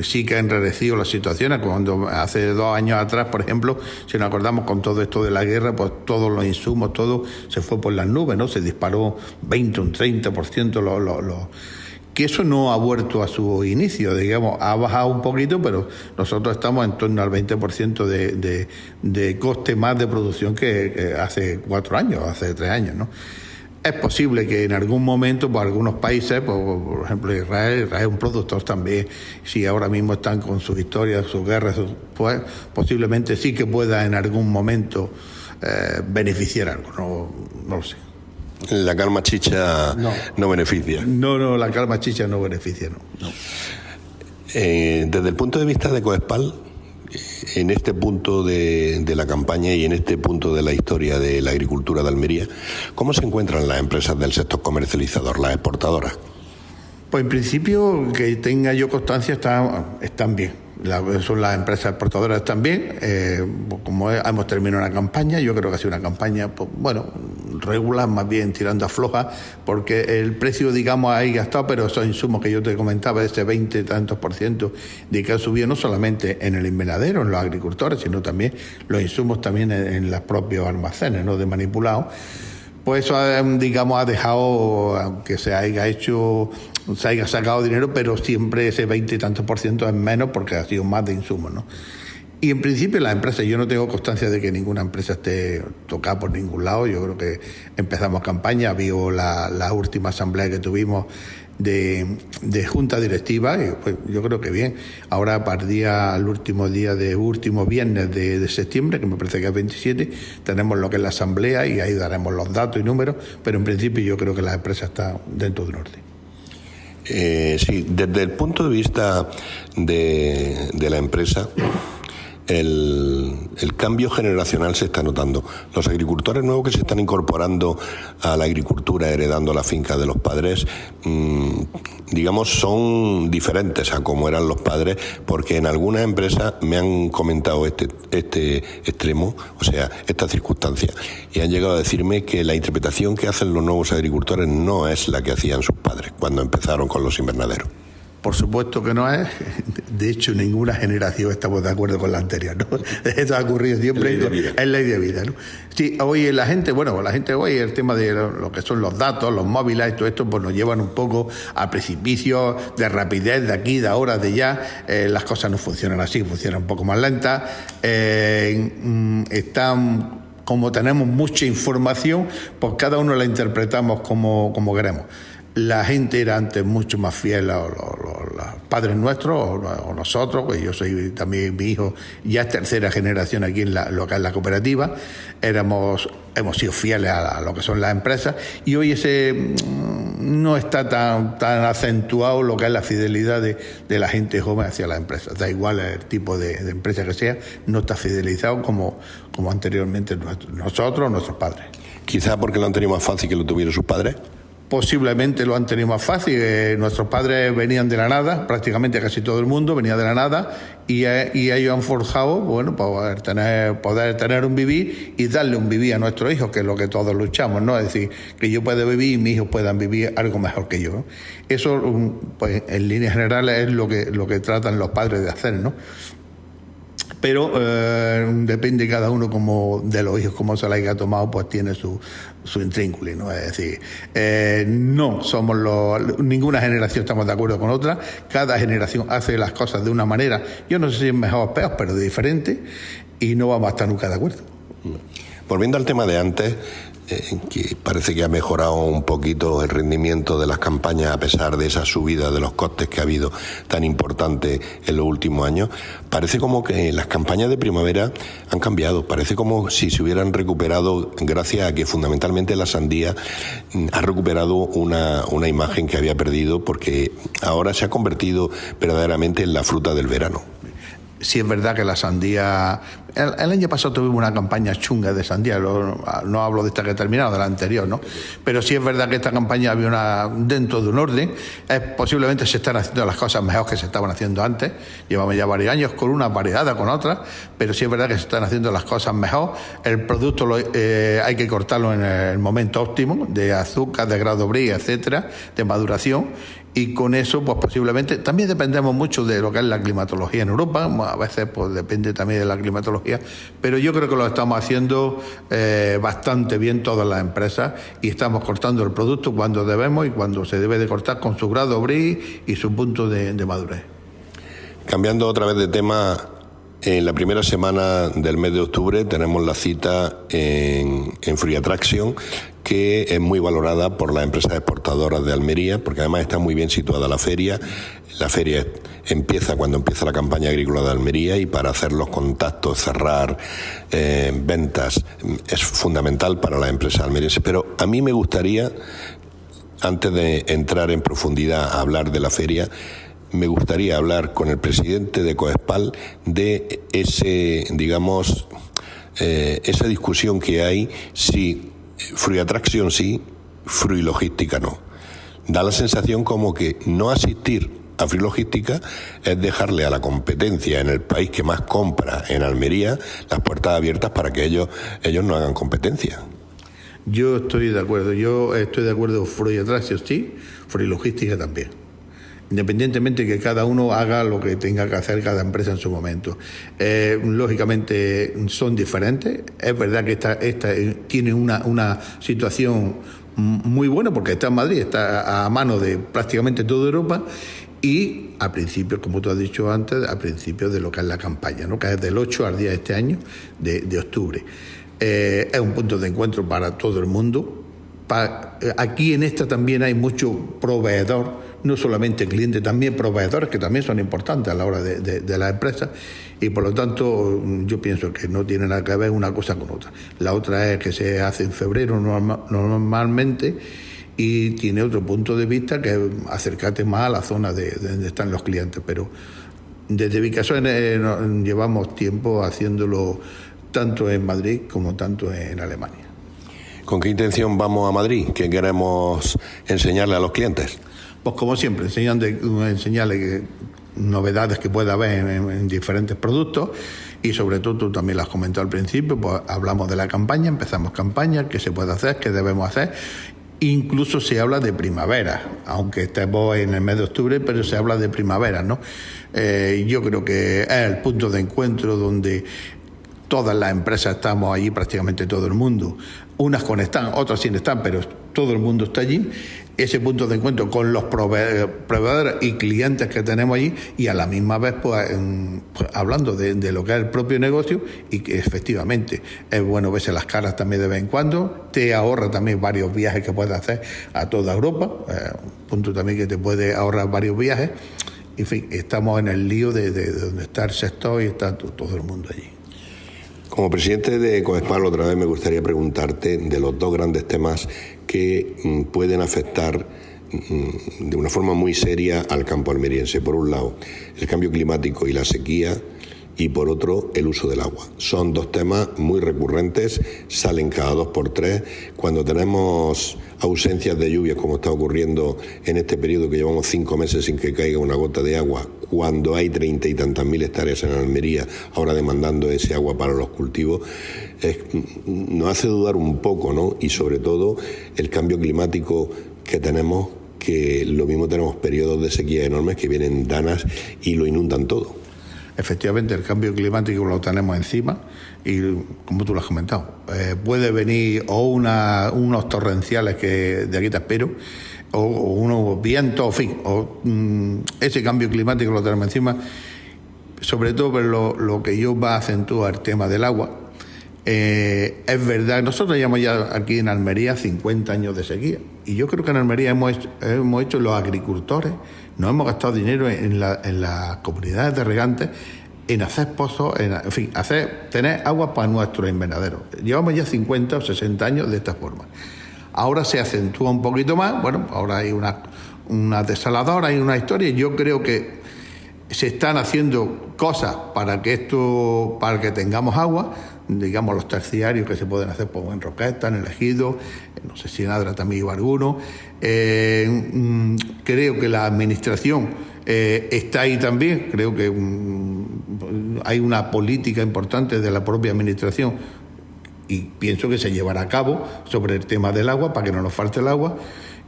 sí que ha enrarecido la situación. Cuando hace 2 años atrás, por ejemplo, si nos acordamos con todo esto de la guerra, pues todos los insumos, todo se fue por las nubes, ¿no? Se disparó 20, un 30%, que eso no ha vuelto a su inicio, digamos, ha bajado un poquito, pero nosotros estamos en torno al 20% de coste más de producción que hace 4 años, hace 3 años, ¿no? Es posible que en algún momento, por algunos países, por ejemplo Israel es un productor también, si ahora mismo están con sus historias, sus guerras, pues posiblemente sí que pueda en algún momento beneficiar algo, no lo sé. La calma chicha no beneficia. No, la calma chicha no beneficia, no. Desde el punto de vista de Coespal, en este punto de la campaña y en este punto de la historia de la agricultura de Almería, ¿cómo se encuentran las empresas del sector comercializador, las exportadoras? Pues en principio, que tenga yo constancia, están bien. Son las empresas exportadoras también. Como hemos terminado una campaña, yo creo que ha sido una campaña, pues, bueno, regular, más bien tirando a floja, porque el precio, digamos, ahí gastado, pero esos insumos que yo te comentaba, ese 20 y tantos % de que ha subido no solamente en el invernadero, en los agricultores, sino también los insumos también en los propios almacenes, ¿no?, de manipulados. Pues eso, digamos, ha dejado, aunque se haya sacado dinero, pero siempre ese 20 y tantos % es menos porque ha sido más de insumos, ¿no? Y en principio las empresas, yo no tengo constancia de que ninguna empresa esté tocada por ningún lado. Yo creo que empezamos campaña, vio la última asamblea que tuvimos de junta directiva, y pues yo creo que bien. Ahora para el último viernes de septiembre, que me parece que es 27, tenemos lo que es la asamblea y ahí daremos los datos y números, pero en principio yo creo que la empresa está dentro del orden. Sí, desde el punto de vista de la empresa, el cambio generacional se está notando. Los agricultores nuevos que se están incorporando a la agricultura, heredando la finca de los padres, digamos, son diferentes a como eran los padres, porque en algunas empresas me han comentado este extremo, o sea, esta circunstancia, y han llegado a decirme que la interpretación que hacen los nuevos agricultores no es la que hacían sus padres cuando empezaron con los invernaderos. Por supuesto que no es. De hecho, ninguna generación estamos de acuerdo con la anterior, ¿no? Eso ha ocurrido siempre. Es ley de vida, ¿no? Sí, hoy la gente hoy, el tema de lo que son los datos, los móviles, todo esto, pues nos llevan un poco a precipicios de rapidez, de aquí, de ahora, de ya. Las cosas no funcionan así, funcionan un poco más lentas. Como tenemos mucha información, pues cada uno la interpretamos como queremos. La gente era antes mucho más fiel a los padres nuestros o nosotros, pues yo soy también, mi hijo ya es tercera generación aquí en lo que es la cooperativa. Hemos sido fieles a lo que son las empresas, y hoy ese no está tan acentuado lo que es la fidelidad de la gente joven hacia las empresas. Da igual el tipo de empresa que sea, no está fidelizado como anteriormente nosotros, nuestros padres. Quizá porque lo han tenido más fácil que lo tuvieron sus padres. Posiblemente lo han tenido más fácil. Nuestros padres venían de la nada, prácticamente casi todo el mundo venía de la nada, y ellos han forjado, bueno, poder tener un vivir y darle un vivir a nuestros hijos, que es lo que todos luchamos, ¿no? Es decir, que yo pueda vivir y mis hijos puedan vivir algo mejor que yo, ¿no? Eso, pues, en líneas generales es lo que tratan los padres de hacer, ¿no? Pero depende cada uno de los hijos, cómo se la haya tomado, pues tiene su intrínculo, ¿no? Es decir, no somos ninguna generación estamos de acuerdo con otra, cada generación hace las cosas de una manera, yo no sé si es mejor o peor, pero diferente, y no vamos a estar nunca de acuerdo. Volviendo al tema de antes, que parece que ha mejorado un poquito el rendimiento de las campañas a pesar de esa subida de los costes que ha habido tan importante en los últimos años. Parece como que las campañas de primavera han cambiado, parece como si se hubieran recuperado gracias a que fundamentalmente la sandía ha recuperado una imagen que había perdido, porque ahora se ha convertido verdaderamente en la fruta del verano. Sí, es verdad que la sandía... El año pasado tuvimos una campaña chunga de sandía, no hablo de esta que ha terminado, de la anterior, ¿no? Pero sí es verdad que esta campaña había dentro de un orden. Posiblemente se están haciendo las cosas mejor que se estaban haciendo antes. Llevamos ya varios años con una variedad, con otras, pero sí es verdad que se están haciendo las cosas mejor. El producto hay que cortarlo en el momento óptimo, de azúcar, de grado brie, etcétera, de maduración. Y con eso, pues posiblemente, también dependemos mucho de lo que es la climatología en Europa, a veces pues depende también de la climatología, pero yo creo que lo estamos haciendo bastante bien todas las empresas, y estamos cortando el producto cuando debemos y cuando se debe de cortar, con su grado brie y su punto de madurez. Cambiando otra vez de tema, en la primera semana del mes de octubre tenemos la cita en Fruit Attraction, que es muy valorada por las empresas exportadoras de Almería, porque además está muy bien situada la feria. La feria empieza cuando empieza la campaña agrícola de Almería, y para hacer los contactos, cerrar ventas, es fundamental para las empresas almerienses. Pero a mí me gustaría, antes de entrar en profundidad a hablar de la feria, me gustaría hablar con el presidente de Coespal de esa discusión que hay, si Fruit Attraction sí, Fruit Logística no. Da la sensación como que no asistir a Fruit Logística es dejarle a la competencia en el país que más compra en Almería las puertas abiertas para que ellos no hagan competencia. Yo estoy de acuerdo, Fruit Attraction sí, Fruit Logística también. Independientemente que cada uno haga lo que tenga que hacer cada empresa en su momento. Lógicamente son diferentes. Es verdad que esta tiene una situación muy buena, porque está en Madrid, está a mano de prácticamente toda Europa, y a principios, como tú has dicho antes, a principios de lo que es la campaña, ¿no? Que es del 8 al día de este año, de octubre. Es un punto de encuentro para todo el mundo. Aquí en esta también hay mucho proveedor, no solamente clientes, también proveedores, que también son importantes a la hora de las empresas, y por lo tanto yo pienso que no tiene nada que ver una cosa con otra. La otra es que se hace en febrero normalmente, y tiene otro punto de vista, que es acercarte más a la zona de donde están los clientes. Pero desde Vicaso llevamos tiempo haciéndolo tanto en Madrid como tanto en Alemania. ¿Con qué intención vamos a Madrid? ¿Qué queremos enseñarle a los clientes? Pues como siempre, enseñarle novedades que pueda haber en diferentes productos, y sobre todo, tú también lo has comentado al principio, pues hablamos de la campaña, empezamos campaña, qué se puede hacer, qué debemos hacer. Incluso se habla de primavera, aunque estemos en el mes de octubre, pero se habla de primavera, ¿no? Yo creo que es el punto de encuentro donde todas las empresas estamos allí, prácticamente todo el mundo. Unas con stand, otras sin stand, pero todo el mundo está allí. Ese punto de encuentro con los proveedores y clientes que tenemos allí, y a la misma vez pues hablando de lo que es el propio negocio, y que efectivamente es bueno verse las caras también de vez en cuando. Te ahorra también varios viajes que puedes hacer a toda Europa, punto también que te puede ahorrar varios viajes. En fin, estamos en el lío de donde está el sector y está todo el mundo allí. Como presidente de Coespal, otra vez me gustaría preguntarte de los dos grandes temas que pueden afectar de una forma muy seria al campo almeriense. Por un lado, el cambio climático y la sequía, y por otro, el uso del agua. Son dos temas muy recurrentes, salen cada 2 por 3. Cuando tenemos ausencias de lluvias, como está ocurriendo en este periodo que llevamos 5 meses sin que caiga una gota de agua, cuando hay 30 y tantas mil hectáreas en Almería ahora demandando ese agua para los cultivos, nos hace dudar un poco, ¿no? Y sobre todo el cambio climático que tenemos, que lo mismo tenemos periodos de sequía enormes que vienen danas y lo inundan todo. Efectivamente, el cambio climático lo tenemos encima y, como tú lo has comentado, puede venir o unos torrenciales que de aquí te espero, o unos vientos, en fin, ese cambio climático lo tenemos encima. Sobre todo, pero lo que yo va a acentuar el tema del agua. Es verdad, nosotros llevamos ya aquí en Almería 50 años de sequía, y yo creo que en Almería hemos hecho los agricultores, nos hemos gastado dinero en las comunidades de regantes, en hacer pozos, en fin, tener agua para nuestros invernaderos. Llevamos ya 50 o 60 años de esta forma. Ahora se acentúa un poquito más, bueno, ahora hay una desaladora, hay una historia, y yo creo que se están haciendo cosas para que tengamos agua, digamos los terciarios que se pueden hacer pues, en Roqueta, en el Ejido, no sé si en Adra también iba alguno. Creo que la administración está ahí también, creo que hay una política importante de la propia administración y pienso que se llevará a cabo sobre el tema del agua para que no nos falte el agua.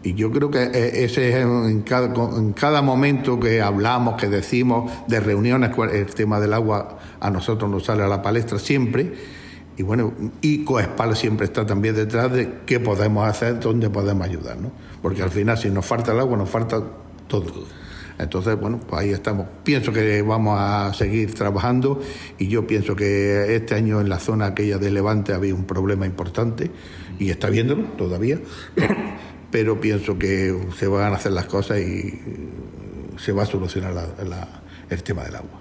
Y yo creo que ese es en cada momento que hablamos, que decimos de reuniones, el tema del agua a nosotros nos sale a la palestra siempre. Y bueno, y Coespal siempre está también detrás de qué podemos hacer, dónde podemos ayudar, ¿no? Porque al final, si nos falta el agua, nos falta todo. Entonces, bueno, pues ahí estamos. Pienso que vamos a seguir trabajando y yo pienso que este año en la zona aquella de Levante había un problema importante y está viéndolo todavía. Pero pienso que se van a hacer las cosas y se va a solucionar el tema del agua.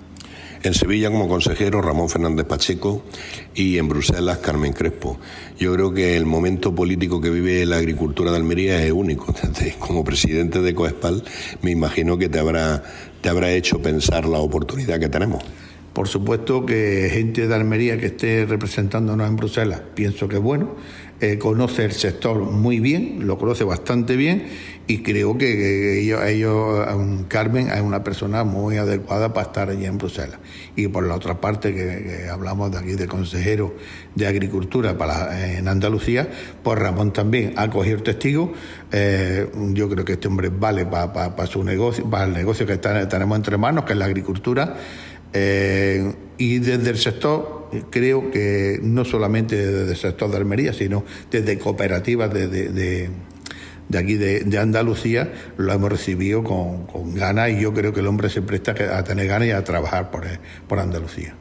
En Sevilla, como consejero, Ramón Fernández Pacheco, y en Bruselas, Carmen Crespo. Yo creo que el momento político que vive la agricultura de Almería es único. Como presidente de Coespal, me imagino que te habrá hecho pensar la oportunidad que tenemos. Por supuesto que gente de Almería que esté representándonos en Bruselas, pienso que es bueno, conoce el sector muy bien, lo conoce bastante bien y creo que Carmen es una persona muy adecuada para estar allí en Bruselas. Y por la otra parte, que hablamos de aquí de consejero de Agricultura en Andalucía, pues Ramón también ha cogido testigo. Yo creo que este hombre vale para su negocio, para el negocio que tenemos entre manos, que es la agricultura. Y desde el sector, creo que no solamente desde el sector de Almería, sino desde cooperativas de aquí de Andalucía, lo hemos recibido con ganas y yo creo que el hombre se presta a tener ganas y a trabajar por Andalucía.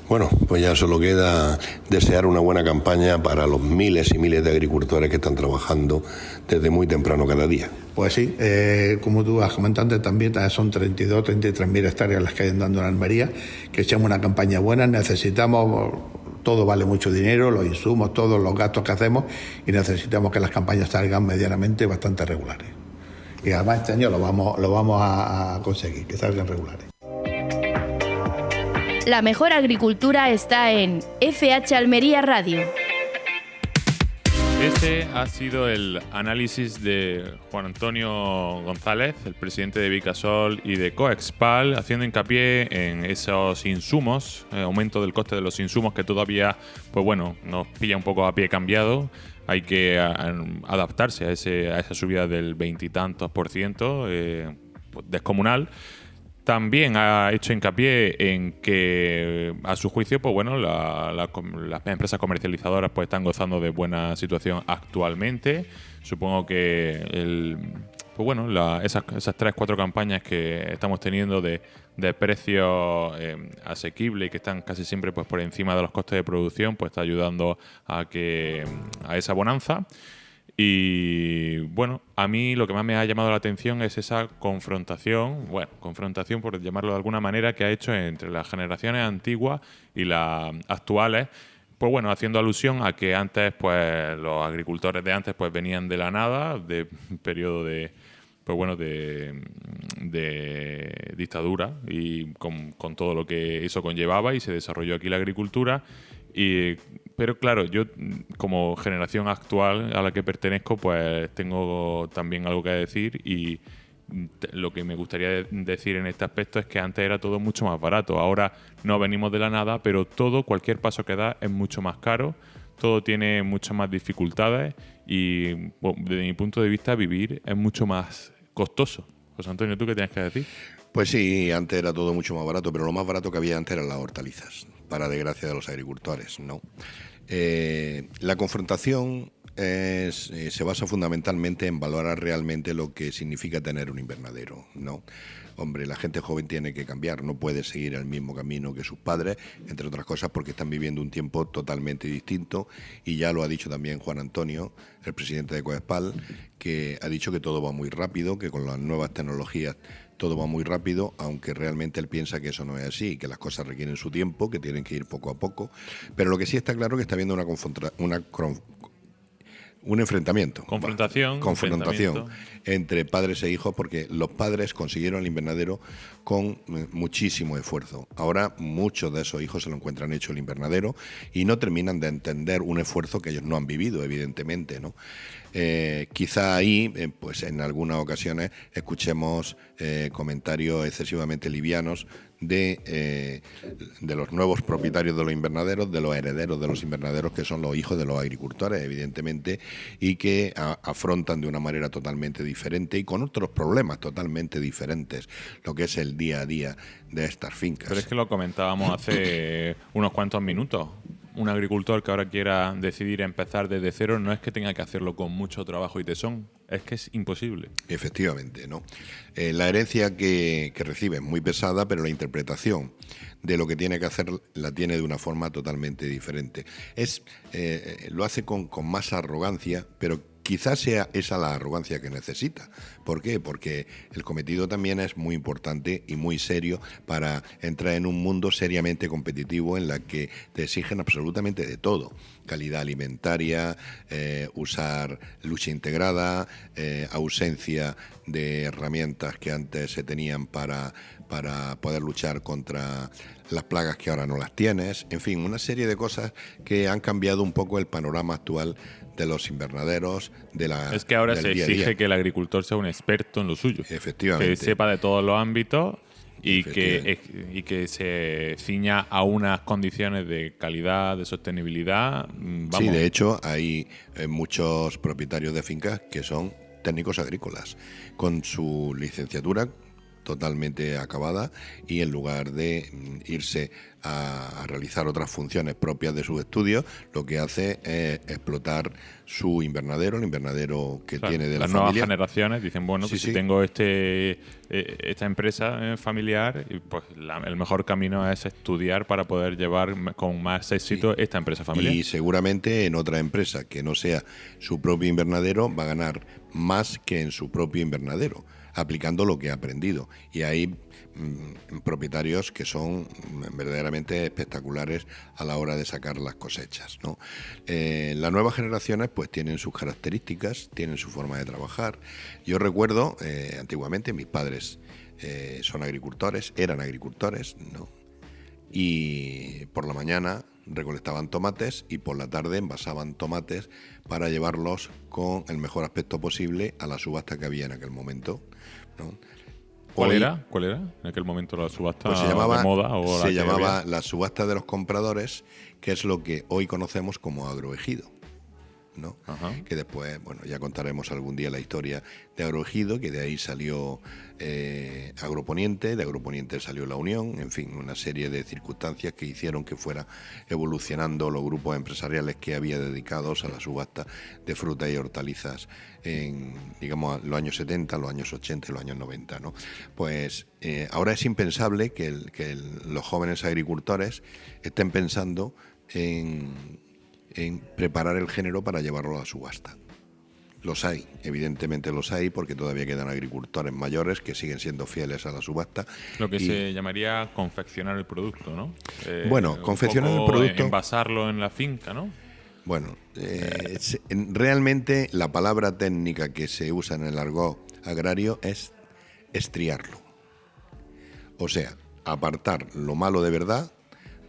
Bueno, pues ya solo queda desear una buena campaña para los miles y miles de agricultores que están trabajando desde muy temprano cada día. Pues sí, como tú has comentado antes, también son 32, 33.000 hectáreas las que hay andando en Almería, que echamos una campaña buena, necesitamos, todo vale mucho dinero, los insumos, todos los gastos que hacemos, y necesitamos que las campañas salgan medianamente bastante regulares. Y además este año lo vamos a conseguir, que salgan regulares. La mejor agricultura está en FH Almería Radio. Este ha sido el análisis de Juan Antonio González, el presidente de Vicasol y de Coespal, haciendo hincapié en esos insumos, aumento del coste de los insumos que todavía, pues bueno, nos pilla un poco a pie cambiado. Hay que adaptarse a esa subida del 20 y tantos %, descomunal. También ha hecho hincapié en que, a su juicio, pues bueno, las empresas comercializadoras pues están gozando de buena situación actualmente. Supongo que esas 3-4 campañas que estamos teniendo de precios asequibles y que están casi siempre pues por encima de los costes de producción, pues está ayudando a esa bonanza. Y bueno, a mí lo que más me ha llamado la atención es esa confrontación por llamarlo de alguna manera, que ha hecho entre las generaciones antiguas y las actuales, pues bueno, haciendo alusión a que antes, pues los agricultores de antes pues venían de la nada, de un periodo de pues bueno, de dictadura y con todo lo que eso conllevaba, y se desarrolló aquí la agricultura. Pero claro, yo como generación actual a la que pertenezco, pues tengo también algo que decir, y lo que me gustaría decir en este aspecto es que antes era todo mucho más barato. Ahora no venimos de la nada, pero cualquier paso que da es mucho más caro, todo tiene muchas más dificultades y, bueno, desde mi punto de vista, vivir es mucho más costoso. José Antonio, ¿tú qué tienes que decir? Pues sí, antes era todo mucho más barato, pero lo más barato que había antes eran las hortalizas, para desgracia de los agricultores, ¿no? La confrontación se basa fundamentalmente en valorar realmente lo que significa tener un invernadero, ¿no? Hombre, la gente joven tiene que cambiar, no puede seguir el mismo camino que sus padres, entre otras cosas porque están viviendo un tiempo totalmente distinto, y ya lo ha dicho también Juan Antonio, el presidente de Coespal, que ha dicho que todo va muy rápido, que con las nuevas tecnologías todo va muy rápido, aunque realmente él piensa que eso no es así, que las cosas requieren su tiempo, que tienen que ir poco a poco. Pero lo que sí está claro es que está habiendo un enfrentamiento. Confrontación entre padres e hijos, porque los padres consiguieron el invernadero con muchísimo esfuerzo. Ahora muchos de esos hijos se lo encuentran hecho el invernadero y no terminan de entender un esfuerzo que ellos no han vivido, evidentemente, ¿no? Quizá ahí, pues en algunas ocasiones, escuchemos comentarios excesivamente livianos de los nuevos propietarios de los invernaderos, de los herederos de los invernaderos, que son los hijos de los agricultores, evidentemente, y que afrontan de una manera totalmente diferente y con otros problemas totalmente diferentes lo que es el día a día de estas fincas. Pero es que lo comentábamos hace unos cuantos minutos. Un agricultor que ahora quiera decidir empezar desde cero no es que tenga que hacerlo con mucho trabajo y tesón, es que es imposible. Efectivamente, ¿no? La herencia que recibe es muy pesada, pero la interpretación de lo que tiene que hacer la tiene de una forma totalmente diferente. Lo hace con más arrogancia, pero quizás sea esa la arrogancia que necesita. ¿Por qué? Porque el cometido también es muy importante y muy serio para entrar en un mundo seriamente competitivo en la que te exigen absolutamente de todo. Calidad alimentaria, usar lucha integrada, ausencia de herramientas que antes se tenían para poder luchar contra las plagas que ahora no las tienes. En fin, una serie de cosas que han cambiado un poco el panorama actual de los invernaderos, es que ahora se exige exige que el agricultor sea un experto en lo suyo. Efectivamente. Que sepa de todos los ámbitos y que se ciña a unas condiciones de calidad, de sostenibilidad. Vamos. Sí, de hecho, hay muchos propietarios de fincas que son técnicos agrícolas, con su licenciatura totalmente acabada, y en lugar de irse a realizar otras funciones propias de sus estudios, lo que hace es explotar su invernadero, el invernadero que tiene de la familia. Las nuevas generaciones dicen, bueno, pues si tengo esta empresa familiar, pues el mejor camino es estudiar para poder llevar con más éxito esta empresa familiar. Y seguramente en otra empresa que no sea su propio invernadero va a ganar más que en su propio invernadero, aplicando lo que ha aprendido. Y hay propietarios que son verdaderamente espectaculares a la hora de sacar las cosechas, ¿no? Las nuevas generaciones pues tienen sus características, tienen su forma de trabajar. Yo recuerdo, antiguamente mis padres eran agricultores, ¿no? Y por la mañana recolectaban tomates y por la tarde envasaban tomates para llevarlos con el mejor aspecto posible a la subasta que había en aquel momento, ¿no? ¿Cuál era en aquel momento la subasta pues de moda? Se llamaba la subasta de los compradores, que es lo que hoy conocemos como agroejido, ¿no? Que después, bueno, ya contaremos algún día la historia de Agroejido, que de ahí salió Agroponiente, de Agroponiente salió La Unión, en fin, una serie de circunstancias que hicieron que fuera evolucionando los grupos empresariales que había dedicados a la subasta de frutas y hortalizas en, digamos, los años 70, los años 80 y los años 90, ¿no? Pues ahora es impensable que los jóvenes agricultores estén pensando en preparar el género para llevarlo a la subasta. Los hay, evidentemente los hay, porque todavía quedan agricultores mayores que siguen siendo fieles a la subasta. Lo que se llamaría confeccionar el producto, ¿no? Bueno, confeccionar el producto, envasarlo en la finca, ¿no? Bueno, realmente la palabra técnica que se usa en el argot agrario es triarlo. O sea, apartar lo malo de verdad,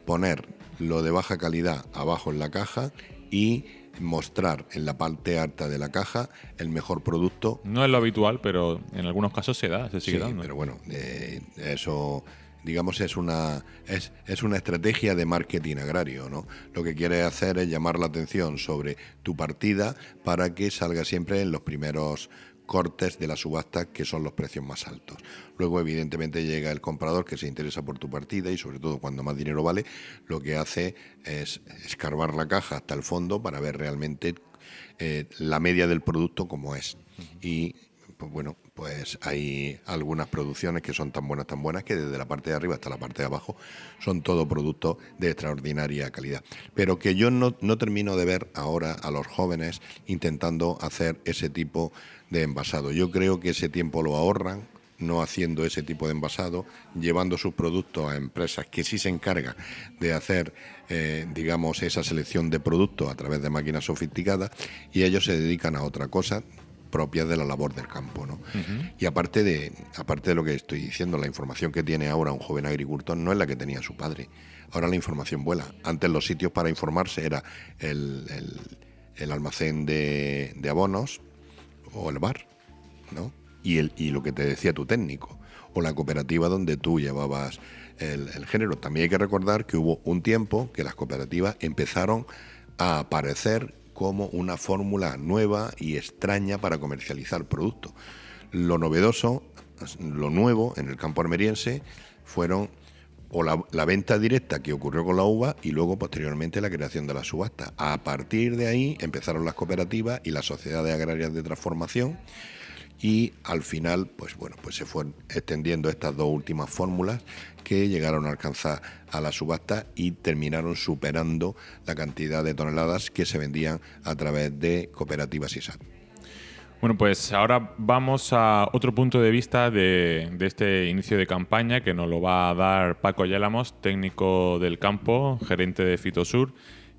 poner lo de baja calidad abajo en la caja y mostrar en la parte alta de la caja el mejor producto. No es lo habitual, pero en algunos casos se sigue dando. Pero bueno, eso, digamos, es una estrategia de marketing agrario, ¿no? Lo que quiere hacer es llamar la atención sobre tu partida para que salga siempre en los primeros cortes de la subasta, que son los precios más altos. Luego, evidentemente, llega el comprador que se interesa por tu partida y, sobre todo, cuando más dinero vale, lo que hace es escarbar la caja hasta el fondo para ver realmente la media del producto como es. Y, pues bueno, pues hay algunas producciones que son tan buenas, que desde la parte de arriba hasta la parte de abajo son todo productos de extraordinaria calidad. Pero que yo no termino de ver ahora a los jóvenes intentando hacer ese tipo de envasado. Yo creo que ese tiempo lo ahorran no haciendo ese tipo de envasado, llevando sus productos a empresas que sí se encargan de hacer, digamos, esa selección de productos a través de máquinas sofisticadas, y ellos se dedican a otra cosa propia de la labor del campo, ¿no? Uh-huh. Y aparte de lo que estoy diciendo, la información que tiene ahora un joven agricultor no es la que tenía su padre. Ahora la información vuela. Antes los sitios para informarse era el almacén de abonos o el bar, ¿no? Y lo que te decía tu técnico, o la cooperativa donde tú llevabas el género. También hay que recordar que hubo un tiempo que las cooperativas empezaron a aparecer como una fórmula nueva y extraña para comercializar productos. Lo novedoso, lo nuevo en el campo almeriense fueron o la venta directa que ocurrió con la uva y luego posteriormente la creación de la subasta. A partir de ahí empezaron las cooperativas y las sociedades agrarias de transformación, y al final pues se fueron extendiendo estas dos últimas fórmulas que llegaron a alcanzar a la subasta y terminaron superando la cantidad de toneladas que se vendían a través de cooperativas ISAT. Bueno, pues ahora vamos a otro punto de vista de este inicio de campaña que nos lo va a dar Paco Yélamos, técnico del campo, gerente de Fitosur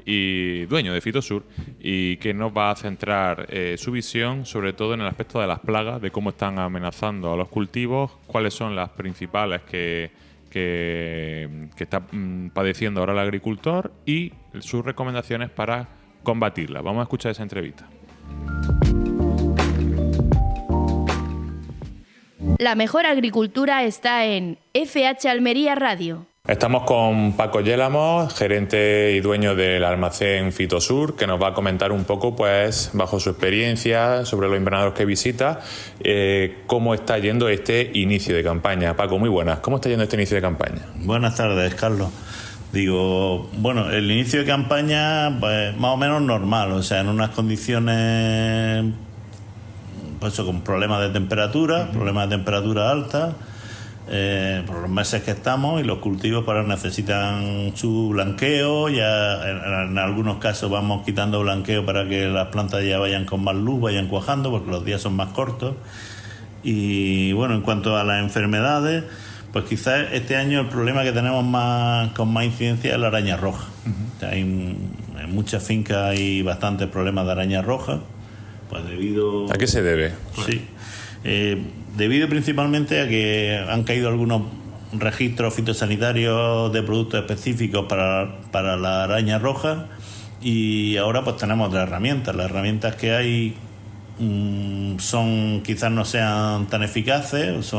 y dueño de Fitosur, y que nos va a centrar su visión sobre todo en el aspecto de las plagas, de cómo están amenazando a los cultivos, cuáles son las principales que está padeciendo ahora el agricultor y sus recomendaciones para combatirlas. Vamos a escuchar esa entrevista. La mejor agricultura está en FH Almería Radio. Estamos con Paco Yélamos, gerente y dueño del almacén Fitosur, que nos va a comentar un poco, pues, bajo su experiencia sobre los invernaderos que visita, cómo está yendo este inicio de campaña. Paco, muy buenas. ¿Cómo está yendo este inicio de campaña? Buenas tardes, Carlos. Bueno, el inicio de campaña, pues, más o menos normal, o sea, en unas condiciones, pues, con problemas de temperatura, altas, por los meses que estamos, y los cultivos pues necesitan su blanqueo. Ya en algunos casos vamos quitando blanqueo para que las plantas ya vayan con más luz, vayan cuajando, porque los días son más cortos. Y bueno, en cuanto a las enfermedades, pues quizás este año el problema que tenemos con más incidencia es la araña roja. Uh-huh. O sea, en muchas fincas hay bastantes problemas de araña roja, pues debido... ¿A qué se debe? Sí. Debido principalmente a que han caído algunos registros fitosanitarios de productos específicos para la araña roja, y ahora pues tenemos otras herramientas. Las herramientas que hay quizás no sean tan eficaces,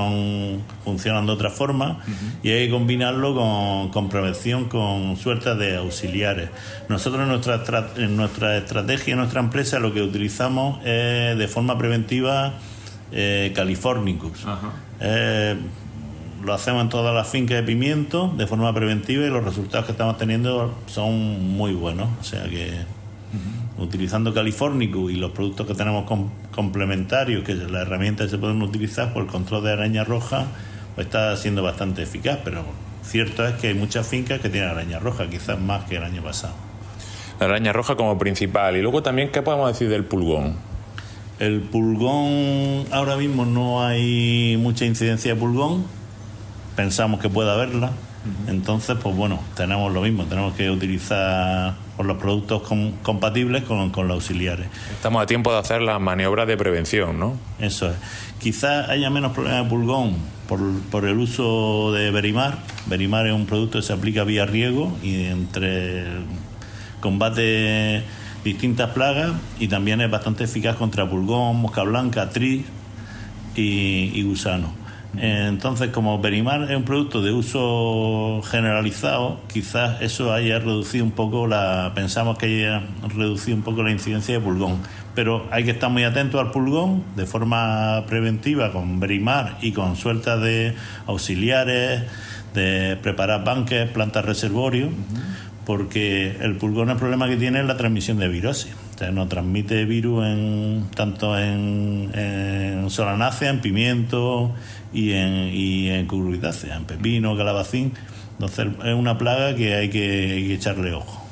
funcionan de otra forma. Uh-huh. Y hay que combinarlo con prevención, con suertes de auxiliares. Nosotros en nuestra estrategia, en nuestra empresa, lo que utilizamos es de forma preventiva Californicus. Uh-huh. Lo hacemos en todas las fincas de pimiento de forma preventiva, y los resultados que estamos teniendo son muy buenos. O sea que utilizando Californicus y los productos que tenemos complementarios, que las herramientas que se pueden utilizar por el control de araña roja, pues está siendo bastante eficaz. Pero cierto es que hay muchas fincas que tienen araña roja, quizás más que el año pasado. La araña roja como principal. Y luego también, ¿qué podemos decir del pulgón? El pulgón, ahora mismo no hay mucha incidencia de pulgón, pensamos que pueda haberla. Entonces, pues bueno, tenemos lo mismo, tenemos que utilizar los productos compatibles con los auxiliares. Estamos a tiempo de hacer las maniobras de prevención, ¿no? Eso es. Quizás haya menos problemas de pulgón por el uso de Verimar. Verimar es un producto que se aplica vía riego y combate distintas plagas, y también es bastante eficaz contra pulgón, mosca blanca, tris y gusano. Entonces, como Verimar es un producto de uso generalizado, quizás eso haya reducido un poco pensamos que haya reducido un poco la incidencia de pulgón. Pero hay que estar muy atentos al pulgón de forma preventiva con Verimar y con sueltas de auxiliares, de preparar banques, plantas reservorio, porque el pulgón, el problema que tiene es la transmisión de virosis. O sea, nos transmite virus tanto en solanácea, en pimiento y en cucurbitácea, en pepino, calabacín. Entonces es una plaga que hay que echarle ojo.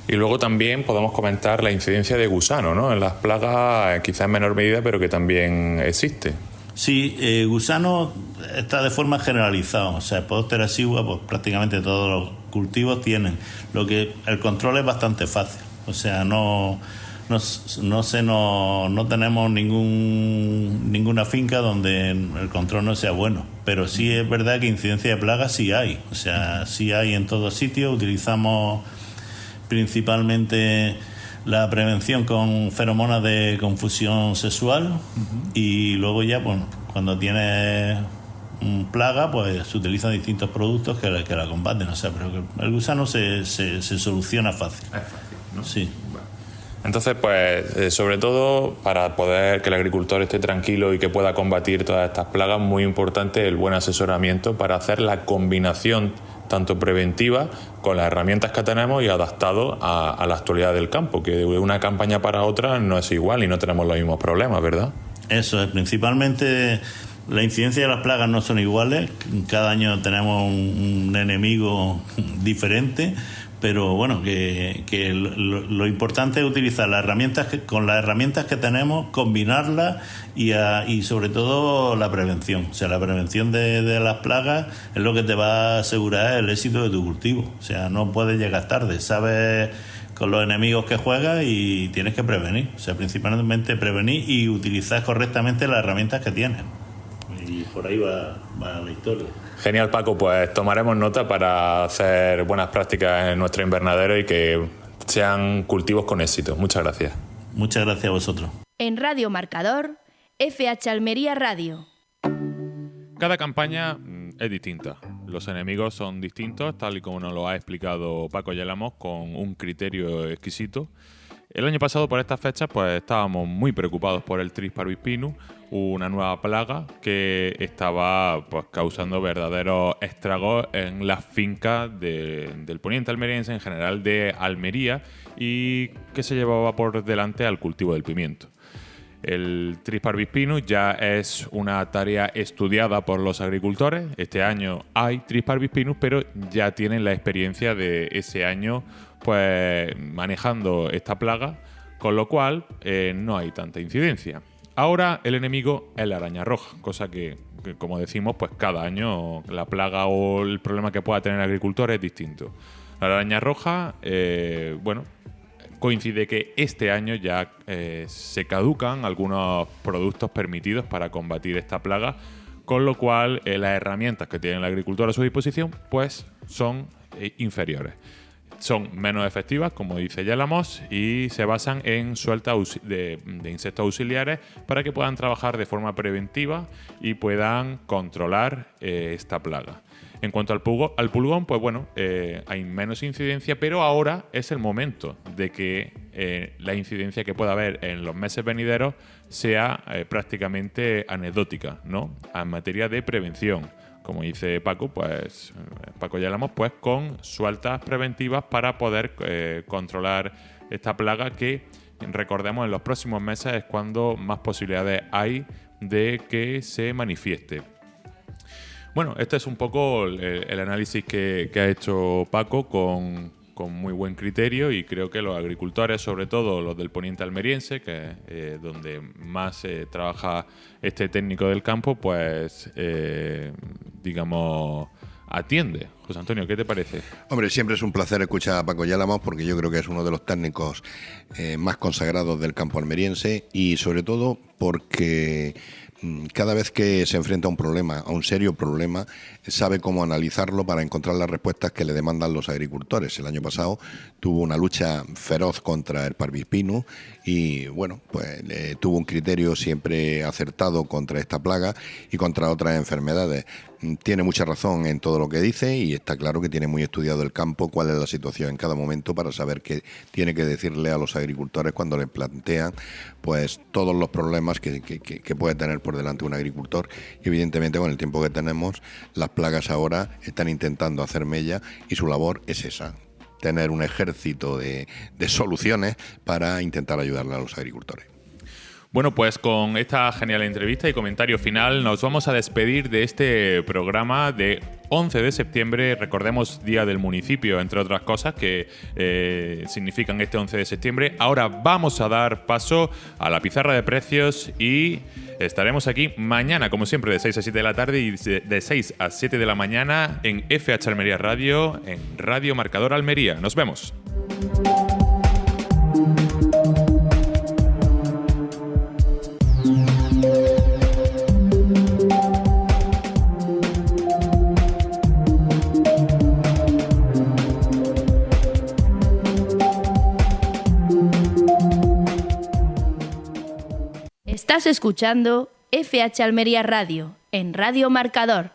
Y luego también podemos comentar la incidencia de gusano, ¿no? En las plagas, quizás en menor medida, pero que también existe. Sí, gusano está de forma generalizada. O sea, Podoptera exigua, pues prácticamente todos los cultivos tienen. El control es bastante fácil. O sea, no tenemos ninguna finca donde el control no sea bueno. Pero sí es verdad que incidencia de plagas sí hay. O sea, sí hay en todos sitios. Utilizamos principalmente la prevención con feromonas de confusión sexual, y luego ya, bueno, cuando tiene plaga, pues se utilizan distintos productos que la combaten. O sea, pero que el gusano se soluciona fácil. Es fácil, ¿no? Sí. Entonces, pues, sobre todo, para poder que el agricultor esté tranquilo y que pueda combatir todas estas plagas, muy importante el buen asesoramiento para hacer la combinación tanto preventiva con las herramientas que tenemos y adaptado a la actualidad del campo, que de una campaña para otra no es igual y no tenemos los mismos problemas, ¿verdad? Eso es, principalmente la incidencia de las plagas no son iguales, cada año tenemos un enemigo diferente, pero bueno, que lo importante es utilizar con las herramientas que tenemos, combinarlas y sobre todo la prevención. O sea, la prevención de las plagas es lo que te va a asegurar el éxito de tu cultivo. O sea, no puedes llegar tarde, sabes con los enemigos que juegas y tienes que prevenir. O sea, principalmente prevenir y utilizar correctamente las herramientas que tienes. Y por ahí va la historia. Genial, Paco, pues tomaremos nota para hacer buenas prácticas en nuestro invernadero y que sean cultivos con éxito. Muchas gracias. Muchas gracias a vosotros. En Radio Marcador, FH Almería Radio. Cada campaña es distinta. Los enemigos son distintos, tal y como nos lo ha explicado Paco Yelamos, con un criterio exquisito. El año pasado, por estas fechas, pues estábamos muy preocupados por el Tris parvispinus, una nueva plaga que estaba pues causando verdaderos estragos en las fincas del poniente almeriense, en general de Almería, y que se llevaba por delante al cultivo del pimiento. El Tris parvispinus ya es una tarea estudiada por los agricultores. Este año hay Tris parvispinus, pero ya tienen la experiencia de ese año pues manejando esta plaga, con lo cual no hay tanta incidencia. Ahora el enemigo es la araña roja, cosa que como decimos, pues cada año la plaga o el problema que pueda tener el agricultor es distinto. La araña roja, coincide que este año ya se caducan algunos productos permitidos para combatir esta plaga, con lo cual las herramientas que tiene el agricultor a su disposición pues son inferiores. Son menos efectivas, como dice Yelamos, y se basan en sueltas de insectos auxiliares para que puedan trabajar de forma preventiva y puedan controlar esta plaga. En cuanto al pulgón, pues bueno, hay menos incidencia, pero ahora es el momento de que la incidencia que pueda haber en los meses venideros sea prácticamente anecdótica, ¿no? En materia de prevención. Como dice Paco, pues Paco Yelamos, pues con sueltas preventivas para poder controlar esta plaga que, recordemos, en los próximos meses es cuando más posibilidades hay de que se manifieste. Bueno, este es un poco el análisis que ha hecho Paco con muy buen criterio, y creo que los agricultores, sobre todo los del poniente almeriense, que es donde más trabaja este técnico del campo, pues digamos, atiende. José Antonio, ¿qué te parece? Hombre, siempre es un placer escuchar a Paco Yálamos porque yo creo que es uno de los técnicos más consagrados del campo almeriense y sobre todo porque cada vez que se enfrenta a un problema, a un serio problema, sabe cómo analizarlo para encontrar las respuestas que le demandan los agricultores. El año pasado tuvo una lucha feroz contra el Parvispinus y, bueno, pues tuvo un criterio siempre acertado contra esta plaga y contra otras enfermedades. Tiene mucha razón en todo lo que dice y está claro que tiene muy estudiado el campo, cuál es la situación en cada momento para saber qué tiene que decirle a los agricultores cuando les plantean pues todos los problemas que puede tener por delante un agricultor. Y evidentemente con el tiempo que tenemos, las plagas ahora están intentando hacer mella y su labor es esa, tener un ejército de soluciones para intentar ayudarle a los agricultores. Bueno, pues con esta genial entrevista y comentario final nos vamos a despedir de este programa de 11 de septiembre. Recordemos Día del Municipio, entre otras cosas que significan este 11 de septiembre. Ahora vamos a dar paso a la pizarra de precios y estaremos aquí mañana, como siempre, de 6 a 7 de la tarde y de 6 a 7 de la mañana en FH Almería Radio, en Radio Marcador Almería. Nos vemos. Estás escuchando FH Almería Radio, en Radio Marcador.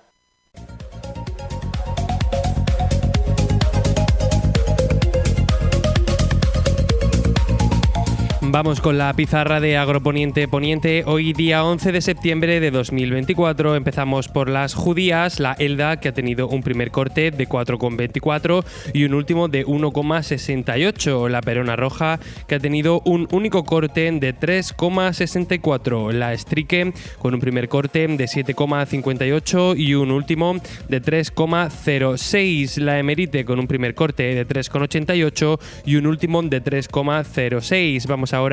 Vamos con la pizarra de Agroponiente Poniente. Hoy día 11 de septiembre de 2024 empezamos por las judías, la Elda, que ha tenido un primer corte de 4,24 y un último de 1,68. La Perona Roja, que ha tenido un único corte de 3,64. La Strique, con un primer corte de 7,58 y un último de 3,06. La Emerite, con un primer corte de 3,88 y un último de 3,06. Vamos ahora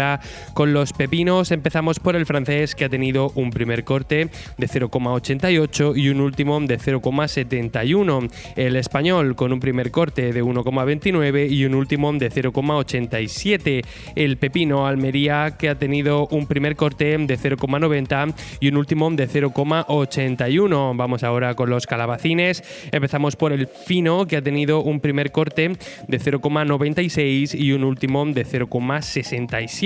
con los pepinos. Empezamos por el francés, que ha tenido un primer corte de 0,88 y un último de 0,71. El español, con un primer corte de 1,29 y un último de 0,87. El pepino Almería, que ha tenido un primer corte de 0,90 y un último de 0,81. Vamos ahora con los calabacines. Empezamos por el fino, que ha tenido un primer corte de 0,96 y un último de 0,67.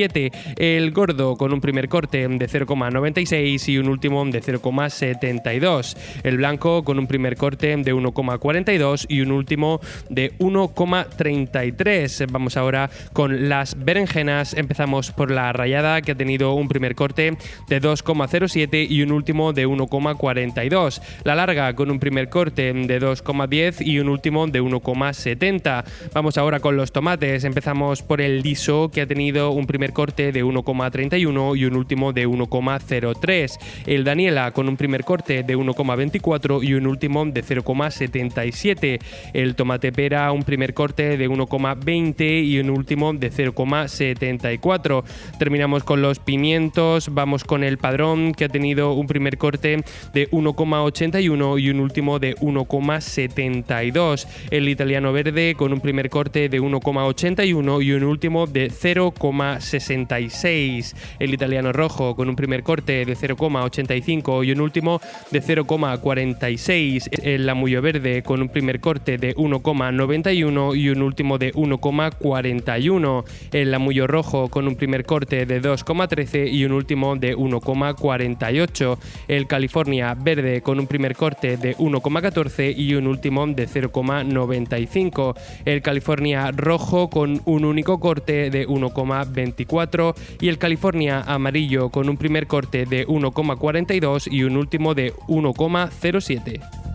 El gordo, con un primer corte de 0,96 y un último de 0,72. El blanco, con un primer corte de 1,42 y un último de 1,33. Vamos ahora con las berenjenas. Empezamos por la rallada, que ha tenido un primer corte de 2,07 y un último de 1,42. La larga, con un primer corte de 2,10 y un último de 1,70. Vamos ahora con los tomates. Empezamos por el liso, que ha tenido un primer corte de 1,31 y un último de 1,03. El Daniela, con un primer corte de 1,24 y un último de 0,77. El tomate pera, un primer corte de 1,20 y un último de 0,74. Terminamos con los pimientos. Vamos con el padrón, que ha tenido un primer corte de 1,81 y un último de 1,72. El italiano verde, con un primer corte de 1,81 y un último de 0,66. El italiano rojo, con un primer corte de 0,85 y un último de 0,46. El lamullo verde, con un primer corte de 1,91 y un último de 1,41. El lamullo rojo, con un primer corte de 2,13 y un último de 1,48. El California verde, con un primer corte de 1,14 y un último de 0,95. El California rojo, con un único corte de 1,24 y el California amarillo, con un primer corte de 1,42 y un último de 1,07.